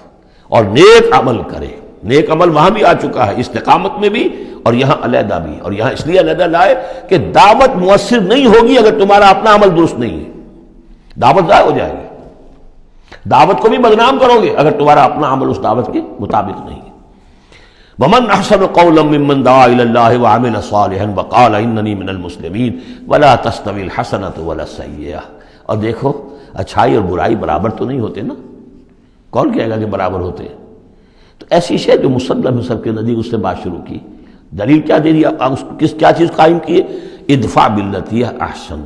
اور نیک عمل کرے۔ نیک عمل وہاں بھی آ چکا ہے، استقامت میں بھی اور یہاں علیحدہ بھی، اور یہاں اس لیے علیحدہ لائے کہ دعوت مؤثر نہیں ہوگی اگر تمہارا اپنا عمل درست نہیں ہے، دعوت ضائع ہو جائے گی، دعوت کو بھی بدنام کرو گے اگر تمہارا اپنا عمل اس دعوت کے مطابق نہیں ہے۔ وَمَنْ أَحْسَنُ قَوْلًا مِّمَّنْ دَعَا إِلَى اللَّهِ وَعَمِلَ صَالِحًا وَقَالَ إِنَّنِي مِنَ الْمُسْلِمِينَ وَلَا تَسْتَوِي الْحَسَنَةُ وَلَا السَّيِّئَةُ، اور دیکھو اچھائی اور برائی برابر تو نہیں ہوتے نا، کون کہے گا کہ برابر ہوتے ہیں؟ تو ایسی شے جو مسلم ہے سب کے نزدیک، اس سے بات شروع کی، دلیل کیا دے دیا، کیا چیز قائم کی ہے؟ ادفع باللتی احسن،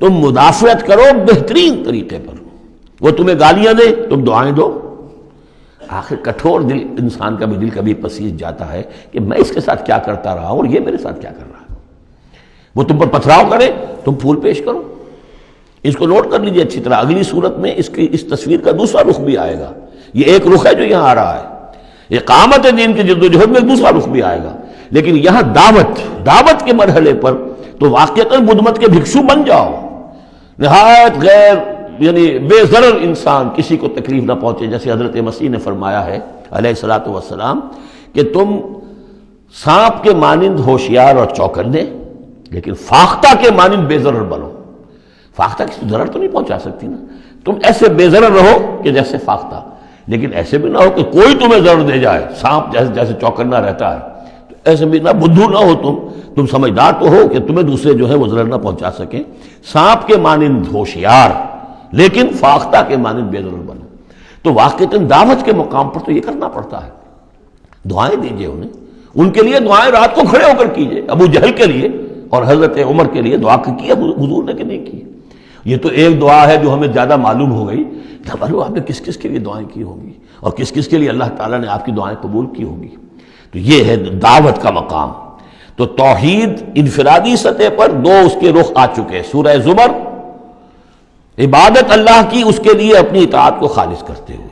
تم مدافعت کرو بہترین طریقے پر، وہ تمہیں گالیاں دے تم دعائیں دو۔ آخر کٹھور دل انسان کا بھی دل کبھی پسیج جاتا ہے کہ میں اس کے ساتھ کیا کرتا رہا ہوں اور یہ میرے ساتھ کیا کر رہا ہے، وہ تم پر پتھراؤ کرے تم پھول پیش کرو۔ اس کو نوٹ کر لیجئے اچھی طرح، اگلی صورت میں اس تصویر کا دوسرا رخ بھی آئے گا، یہ ایک رخ ہے جو یہاں آ رہا ہے، اقامت دین کی جدوجہد میں دوسرا رخ بھی آئے گا، لیکن یہاں دعوت کے مرحلے پر تو واقعتاً بدھ مت کے بھکشو بن جاؤ، نہایت غیر یعنی بے ضرر انسان، کسی کو تکلیف نہ پہنچے، جیسے حضرت مسیح نے فرمایا ہے علیہ الصلوۃ والسلام کہ تم سانپ کے مانند ہوشیار اور چوکنے لیکن فاختہ کے مانند بے ضرر بنو۔ فاختہ کسی ضرر تو نہیں پہنچا سکتی نا، تم ایسے بے ضرر رہو کہ جیسے فاختہ، لیکن ایسے بھی نہ ہو کہ کوئی تمہیں ضرر دے جائے، سانپ جیسے چوکنا رہتا ہے، تو ایسے بھی نہ بدھو نہ ہو تم سمجھدار تو ہو کہ تمہیں دوسرے جو ہے وہ ضرر نہ پہنچا سکیں، سانپ کے مانند ہوشیار لیکن فاختہ کے مانند بے ضرر بنو۔ تو واقعتاً دعوت کے مقام پر تو یہ کرنا پڑتا ہے، دعائیں دیجئے انہیں، ان کے لیے دعائیں رات کو کھڑے ہو کر کیجئے، ابو جہل کے لیے اور حضرت عمر کے لیے دعا کی حضور نے کہ نہیں کی۔ یہ تو ایک دعا ہے جو ہمیں زیادہ معلوم ہو گئی، معلوم آپ نے کس کس کے لیے دعائیں کی ہوں گی اور کس کس کے لیے اللہ تعالیٰ نے آپ کی دعائیں قبول کی ہوں گی۔ تو یہ ہے دعوت کا مقام۔ تو توحید انفرادی سطح پر دو اس کے رخ آ چکے، سورہ زمر عبادت اللہ کی، اس کے لیے اپنی اطاعت کو خالص کرتے ہوئے،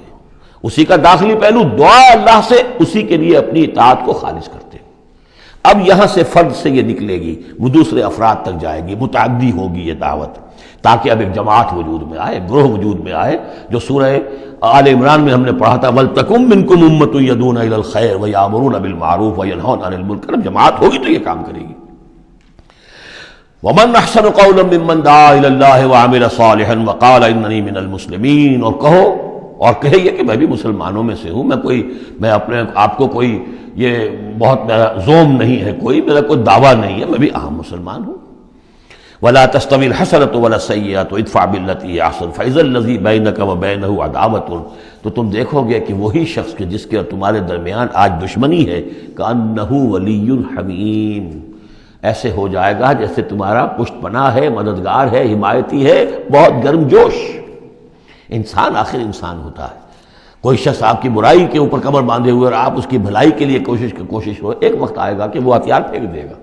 اسی کا داخلی پہلو دعا اللہ سے، اسی کے لیے اپنی اطاعت کو خالص کرتے ہوئے۔ اب یہاں سے فرد سے یہ نکلے گی، وہ دوسرے افراد تک جائے گی، متعدی ہوگی یہ دعوت، تاکہ اب ایک جماعت وجود میں آئے، گروہ وجود میں آئے، جو سورہ آل عمران میں ہم نے پڑھا تھا وَلْتَكُن مِّنكُمْ أُمَّةٌ يَدْعُونَ إِلَى الْخَيْرِ وَيَأْمُرُونَ بِالْمَعْرُوفِ وَيَنْهَوْنَ عَنِ الْمُنكَرِ، جب جماعت ہوگی تو یہ کام کرے گی۔ وَمَنْ أَحْسَنُ قَوْلًا مِّمَّنْ دَعَا إِلَى اللَّهِ وَعَمِلَ صَالِحًا وَقَالَ إِنَّنِي مِنَ الْمُسْلِمِينَ، اور کہو اور کہے یہ کہ میں بھی مسلمانوں میں سے ہوں، میں اپنے آپ کو کوئی یہ بہت میرا زوم نہیں ہے، میرا کوئی دعویٰ نہیں ہے، میں بھی عام مسلمان ہوں۔ وَلَا تَسْتَوِي الْحَسَنَةُ وَلَا السَّيِّئَةُ ادْفَعْ بِالَّتِي هِيَ أَحْسَنُ فَإِذَا الَّذِي بَيْنَكَ وَبَيْنَهُ عَدَاوَةٌ، تو تم دیکھو گے کہ وہی شخص کہ جس کے اور تمہارے درمیان آج دشمنی ہے، كَأَنَّهُ وَلِيٌّ حَمِيمٌ، ایسے ہو جائے گا جیسے تمہارا پشت پناہ ہے، مددگار ہے، حمایتی ہے، بہت گرم جوش۔ انسان آخر انسان ہوتا ہے، کوئی شخص آپ کی برائی کے اوپر کمر باندھے ہوئے اور آپ اس کی بھلائی کے لیے کوشش ہو، ایک وقت آئے گا کہ وہ ہتھیار پھینک دے گا۔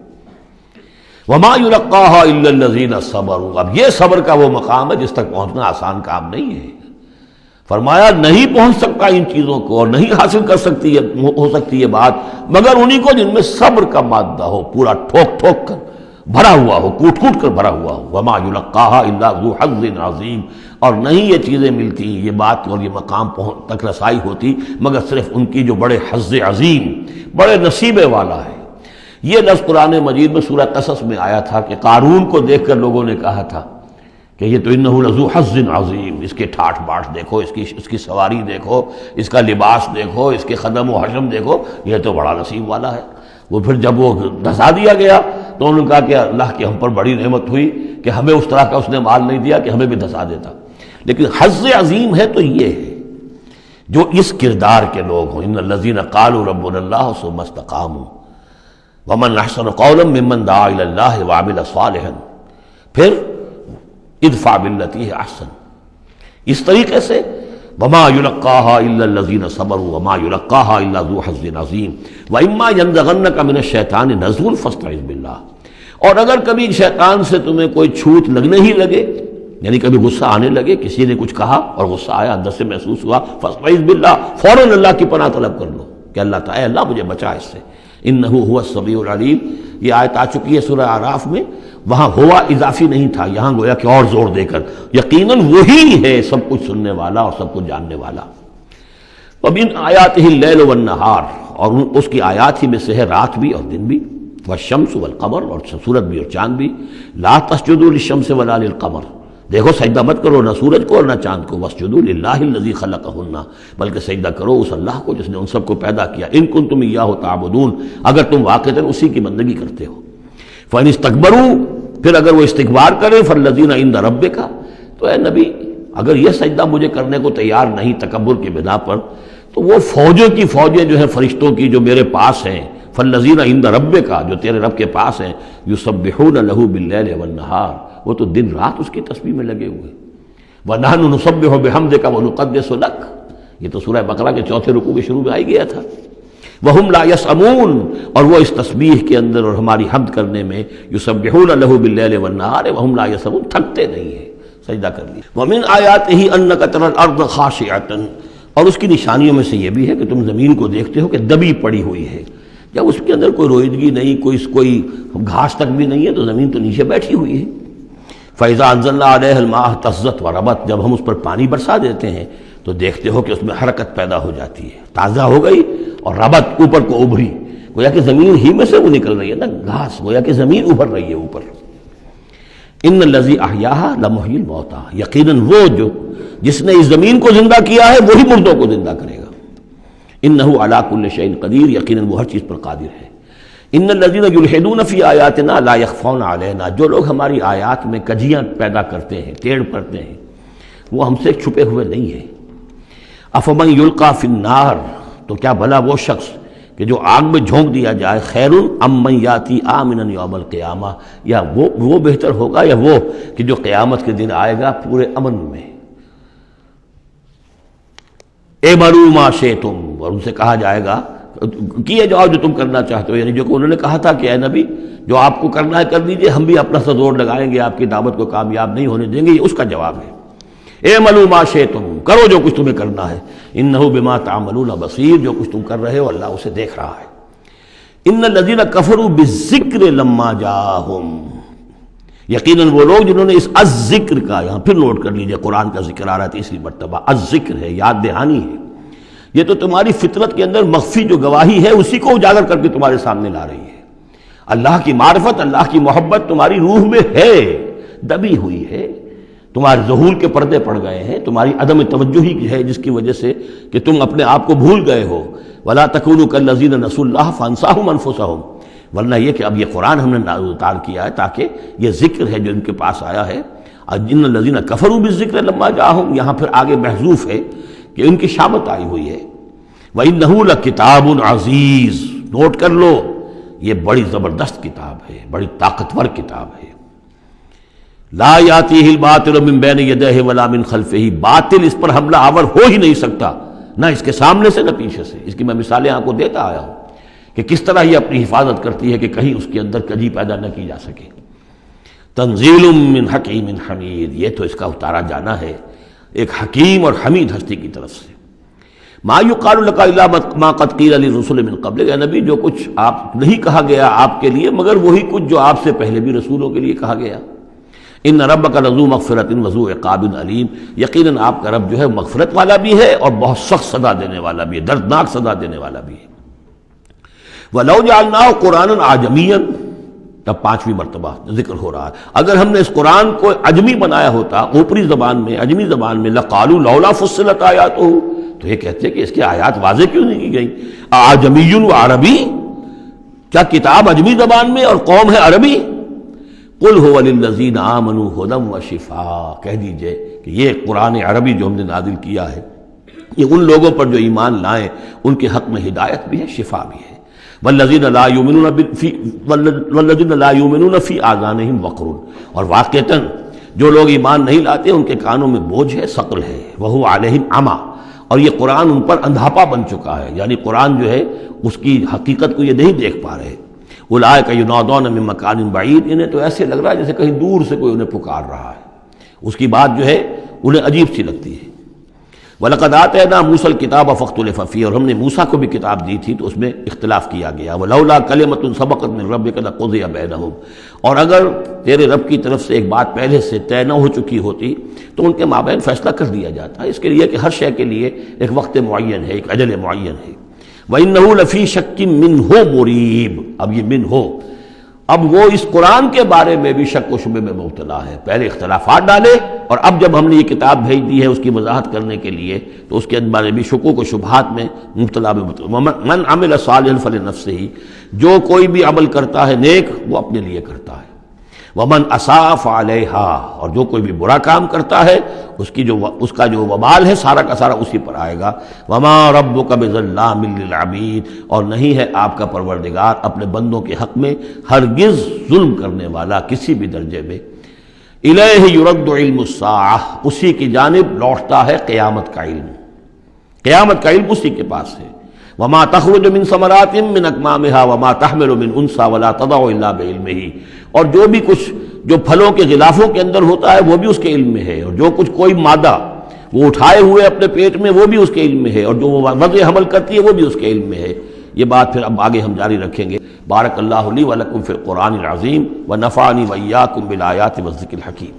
وَمَا يُلَقَّاهَا إِلَّا الَّذِينَ صَبَرُوا، اب یہ صبر کا وہ مقام ہے جس تک پہنچنا آسان کام نہیں ہے۔ فرمایا نہیں پہنچ سکتا ان چیزوں کو اور نہیں حاصل کر سکتی ہو سکتی یہ بات مگر انہی کو جن میں صبر کا مادہ ہو، پورا ٹھوک ٹھوک کر بھرا ہوا ہو، کوٹ کوٹ کر بھرا ہوا ہو۔ وَمَا يُلَقَّاهَا إِلَّا ذُو حَظٍّ عَظِيمٍ، اور نہیں یہ چیزیں ملتی، یہ بات اور یہ مقام تک رسائی ہوتی مگر صرف ان کی جو بڑے حظ عظیم، بڑے نصیبے والا ہے۔ یہ لفظ قرآن مجید میں سورہ قصص میں آیا تھا کہ قارون کو دیکھ کر لوگوں نے کہا تھا کہ یہ تو انہ لذو حظ عظیم، اس کے ٹھاٹ باٹ دیکھو، اس کی سواری دیکھو، اس کا لباس دیکھو، اس کے خدم و حشم دیکھو، یہ تو بڑا نصیب والا ہے۔ وہ پھر جب وہ دھسا دیا گیا تو انہوں نے کہا کہ اللہ کی ہم پر بڑی نعمت ہوئی کہ ہمیں اس طرح کا اس نے مال نہیں دیا کہ ہمیں بھی دھسا دیتا۔ لیکن حظ عظیم ہے تو یہ ہے جو اس کردار کے لوگ ہوں، ان الذین قالوا ربنا اللہ ثم استقاموا ومن احسن قولا ممن دعا الی اللہ وعمل صالحا، پھر ادفع باللتی ہی احسن، اس طریقے سے وما یلقاها الا الذین صبروا وما یلقاها الا ذو حظ عظیم واما ینزغنک من الشیطان نزغ فاستعذ باللہ، اور اگر کبھی شیطان سے تمہیں کوئی چھوت لگنے ہی لگے، یعنی کبھی غصہ آنے لگے، کسی نے کچھ کہا اور غصہ آیا، اندر سے محسوس ہوا، فاستعذ باللہ، فوراً اللہ کی پناہ طلب کر لو کہ اللہ تعالی اللہ مجھے بچا اس سے، انہ هو السمیع العلیم۔ یہ آیت آ چکی ہے سورہ اعراف میں، وہاں ہوا اضافی نہیں تھا، یہاں گویا کہ اور زور دے کر یقیناً وہی ہے سب کچھ سننے والا اور سب کچھ جاننے والا۔ وَمِنْ آیَاتِهِ اللَّيْلُ وَالنَّهَارُ، اور اس کی آیات ہی میں سے ہے رات بھی اور دن بھی، والشمس والقمر، اور سورج بھی اور چاند بھی، لا تسجدوا للشمس ولا للقمر، دیکھو سجدہ مت کرو نہ سورج کو اور نہ چاند کو، واسجدوا للہ الذی خلقہن، بلکہ سجدہ کرو اس اللہ کو جس نے ان سب کو پیدا کیا، ان کنتم ایاہ تعبدون، اگر تم واقعتاً اسی کی بندگی کرتے ہو۔ فَإِنِ اسْتَكْبَرُوا، پھر اگر وہ استکبار کریں، فَالَّذِينَ عِندَ رَبِّكَ، تو اے نبی اگر یہ سجدہ مجھے کرنے کو تیار نہیں تکبر کی بنا پر، تو وہ فوجوں کی فوجیں جو ہیں فرشتوں کی جو میرے پاس ہیں، فَالَّذِينَ عِندَ رَبِّكَ، جو تیرے رب کے پاس ہیں، يُسَبِّحُونَ لَهُ بِاللَّيْلِ وَالنَّهَارِ، وہ تو دن رات اس کی تسبیح میں لگے ہوئے۔ وَنَحْنُ نُسَبِّحُ بِحَمْدِكَ وَنُقَدِّسُ لَكَ، یہ تو سورہ بقرہ کے چوتھے رکوع کے شروع میں آئی گیا تھا۔ وَهُمْ لَا يَسْأَمُونَ، اور وہ اس تسبیح کے اندر اور ہماری حمد کرنے میں، يُسَبِّحُونَ لَهُ بِاللَّيْلِ وَالنَّهَارِ وَهُمْ لَا يَسْأَمُونَ، تھکتے نہیں ہیں، سجدہ کر لیا۔ وَمِنْ آیَاتِهِ أَنَّكَ تَرَى الْأَرْضَ خَاشِعَةً، اور اس کی نشانیوں میں سے یہ بھی ہے کہ تم زمین کو دیکھتے ہو کہ دبی پڑی ہوئی ہے، جب اس کے اندر کوئی روئیدگی نہیں، کوئی گھاس تک بھی نہیں ہے تو زمین تو نیچے بیٹھی ہوئی ہے۔ فَإِذَا أَنزَلْنَا عَلَيْهَا الْمَاءَ اهْتَزَّتْ وَرَبَتْ، جب ہم اس پر پانی برسا دیتے ہیں تو دیکھتے ہو کہ اس میں حرکت پیدا ہو جاتی ہے، تازہ ہو گئی اور ربت اوپر کو ابھری، گویا کہ زمین ہی میں سے وہ نکل رہی ہے نا گھاس، گویا کہ زمین ابھر رہی ہے اوپر۔ ان الذی احیاها لمحیی الموتى، یقیناً وہ جو جس نے اس زمین کو زندہ کیا ہے وہی مردوں کو زندہ کرے گا۔ انہ علی کل شیء قدیر، یقیناً وہ ہر چیز پر قادر ہے۔ ان الذین یلحدون فی آیاتنا لا یخفون علینا، جو لوگ ہماری آیات میں کجیاں پیدا کرتے ہیں، ٹیڑھ کرتے ہیں، وہ ہم سے چھپے ہوئے نہیں ہیں۔ افمن یلقی فی النار، تو کیا بھلا وہ شخص کہ جو آگ میں جھونک دیا جائے، خیر ام من یاتی آمنا یوم القیامہ، یا وہ بہتر ہوگا یا وہ کہ جو قیامت کے دن آئے گا پورے امن میں۔ اعملوا ما شئتم، اور ان سے کہا جائے گا کیے جاؤ جو تم کرنا چاہتے ہو، یعنی جو کہ انہوں نے کہا تھا کہ اے نبی جو آپ کو کرنا ہے کر دیجئے، ہم بھی اپنا سا زور لگائیں گے، آپ کی دعوت کو کامیاب نہیں ہونے دیں گے، یہ اس کا جواب ہے۔ اعملوا ما شئتم، کرو جو کچھ تمہیں کرنا ہے، انہ بما تعملون بصیر، جو کچھ تم کر رہے ہو اللہ اسے دیکھ رہا ہے۔ ان الذین کفروا بالذکر لما جاءہم، یقیناً وہ لوگ جنہوں نے اس الذکر کا، یہاں پھر نوٹ کر لیجئے قرآن کا ذکر آ رہا ہے تیسری مرتبہ، الذکر ہے، یاد دہانی ہے، یہ تو تمہاری فطرت کے اندر مخفی جو گواہی ہے اسی کو اجاگر کر کے تمہارے سامنے لا رہی ہے۔ اللہ کی معرفت، اللہ کی محبت تمہاری روح میں ہے، دبی ہوئی ہے، تمہارے ظہور کے پردے پڑ گئے ہیں، تمہاری عدم توجہی ہے جس کی وجہ سے کہ تم اپنے آپ کو بھول گئے ہو۔ وَلَا تَكُونُوا كَالَّذِينَ نَسُوا اللَّهَ فَأَنسَاهُمْ أَنفُسَهُمْ، ورنہ یہ کہ اب یہ قرآن ہم نے اتار کیا ہے تاکہ یہ ذکر ہے جو ان کے پاس آیا ہے، جن الذین کفروا بالذکر لما جاءہم، یہاں پھر آگے محذوف ہے کہ ان کی شامت آئی ہوئی ہے۔ وَإِنَّهُ لَكِتَابٌ عَزِیز، نوٹ کر لو یہ بڑی زبردست کتاب ہے، بڑی طاقتور کتاب ہے۔ لا یاتیہ الباطل من بین یدیہ ولا من خلفہ، باطل اس پر حملہ آور ہو ہی نہیں سکتا، نہ اس کے سامنے سے نہ پیچھے سے۔ اس کی میں مثالیں آپ کو دیتا آیا ہوں کہ کس طرح یہ اپنی حفاظت کرتی ہے کہ کہیں اس کے اندر کجی پیدا نہ کی جا سکے۔ تنزیل من حکیم حمید، یہ تو اس کا اتارا جانا ہے ایک حکیم اور حمید ہستی کی طرف سے۔ ما یقال لک الا ما قد قیل للرسل من قبل، اے نبی جو کچھ آپ نہیں کہا گیا آپ کے لیے مگر وہی کچھ جو آپ سے پہلے بھی رسولوں کے لیے کہا گیا۔ ان ربک لذو مغفرۃ وذو عقاب علیم، یقیناً آپ کا رب جو ہے مغفرت والا بھی ہے اور بہت سخت سزا دینے والا بھی ہے، دردناک سزا دینے والا بھی ہے۔ وَلَوْ جَعَلْنَاهُ قُرْآنًا عَجَمِيًّا، تب پانچویں مرتبہ ذکر ہو رہا ہے، اگر ہم نے اس قرآن کو عجمی بنایا ہوتا، اوپری زبان میں، عجمی زبان میں، لَقَالُوا لَوْلَا فُصِّلَتْ آيَاتُهُ، تو یہ کہتے کہ اس کی آیات واضح کیوں نہیں کی گئی؟ اعجمی وعربی، کیا کتاب عجمی زبان میں اور قوم ہے عربی؟ قُلْ هُوَ لِلَّذِينَ آمَنُوا هُدًى وَشِفَاءٌ، کہہ دیجئے کہ یہ قرآن عربی جو ہم نے نازل کیا ہے یہ ان لوگوں پر جو ایمان لائیں ان کے حق میں ہدایت بھی ہے، شفا بھی ہے۔ والذین لا یؤمنون فی آذانہم وقر، اور واقعتاً جو لوگ ایمان نہیں لاتے ان کے کانوں میں بوجھ ہے، ثقل ہے، وہو علیہم عمی، اور یہ قرآن ان پر اندھاپا بن چکا ہے، یعنی قرآن جو ہے اس کی حقیقت کو یہ نہیں دیکھ پا رہے۔ اولئک ینادون من مکان بعید، انہیں تو ایسے لگ رہا ہے جیسے کہیں دور سے کوئی انہیں پکار رہا ہے، اس کی بات جو ہے انہیں عجیب سی لگتی ہے۔ وَلَقَدْ آتَيْنَا مُوسَى الْكِتَابَ فَاخْتُلِفَ فِيهِ، اور ہم نے موسیٰ کو بھی کتاب دی تھی تو اس میں اختلاف کیا گیا۔ وَلَوْلَا كَلِمَةٌ سَبَقَتْ مِن رَّبِّكَ لَقُضِيَ بَيْنَهُمْ، اور اگر تیرے رب کی طرف سے ایک بات پہلے سے طے نہ ہو چکی ہوتی تو ان کے مابین فیصلہ کر دیا جاتا ہے، اس کے لیے کہ ہر شے کے لیے ایک وقت معین ہے، ایک اجل معین ہے۔ وَإِنَّهُ لَفِي شَكٍّ مِّنْهُ مُرِيبٍ، اب یہ من ہو، اب وہ اس قرآن کے بارے میں بھی شک و شبے میں مبتلا ہے، پہلے اختلافات ڈالے اور اب جب ہم نے یہ کتاب بھیج دی ہے اس کی وضاحت کرنے کے لیے تو اس کے بارے بھی شکوک و شبہات میں مبتلا من عمل صالحا فلنفسہ، جو کوئی بھی عمل کرتا ہے نیک وہ اپنے لیے کرتا ہے، ومن اساء فعلیہا، اور جو کوئی بھی برا کام کرتا ہے اس کا جو وبال ہے سارا کا سارا اسی پر آئے گا۔ وما ربک بظلام للعبید، اور نہیں ہے آپ کا پروردگار اپنے بندوں کے حق میں ہرگز ظلم کرنے والا کسی بھی درجے میں۔ الیہ یرد علم الساعہ، اسی کی جانب لوٹتا ہے قیامت کا علم، قیامت کا علم اسی کے پاس ہے۔ وما تخرج من ثمرات من اکمامها وما تحمل من انثى ولا تضع الا بعلمہ، اور جو بھی کچھ جو پھلوں کے غلافوں کے اندر ہوتا ہے وہ بھی اس کے علم میں ہے، اور جو کچھ کوئی مادہ وہ اٹھائے ہوئے اپنے پیٹ میں وہ بھی اس کے علم میں ہے، اور جو وہ وضع حمل کرتی ہے وہ بھی اس کے علم میں ہے۔ یہ بات پھر اب آگے ہم جاری رکھیں گے۔ بارک اللہ لی ولکم فی القرآن العظیم ونفعنی وإیاکم بالآیات والذکر الحکیم۔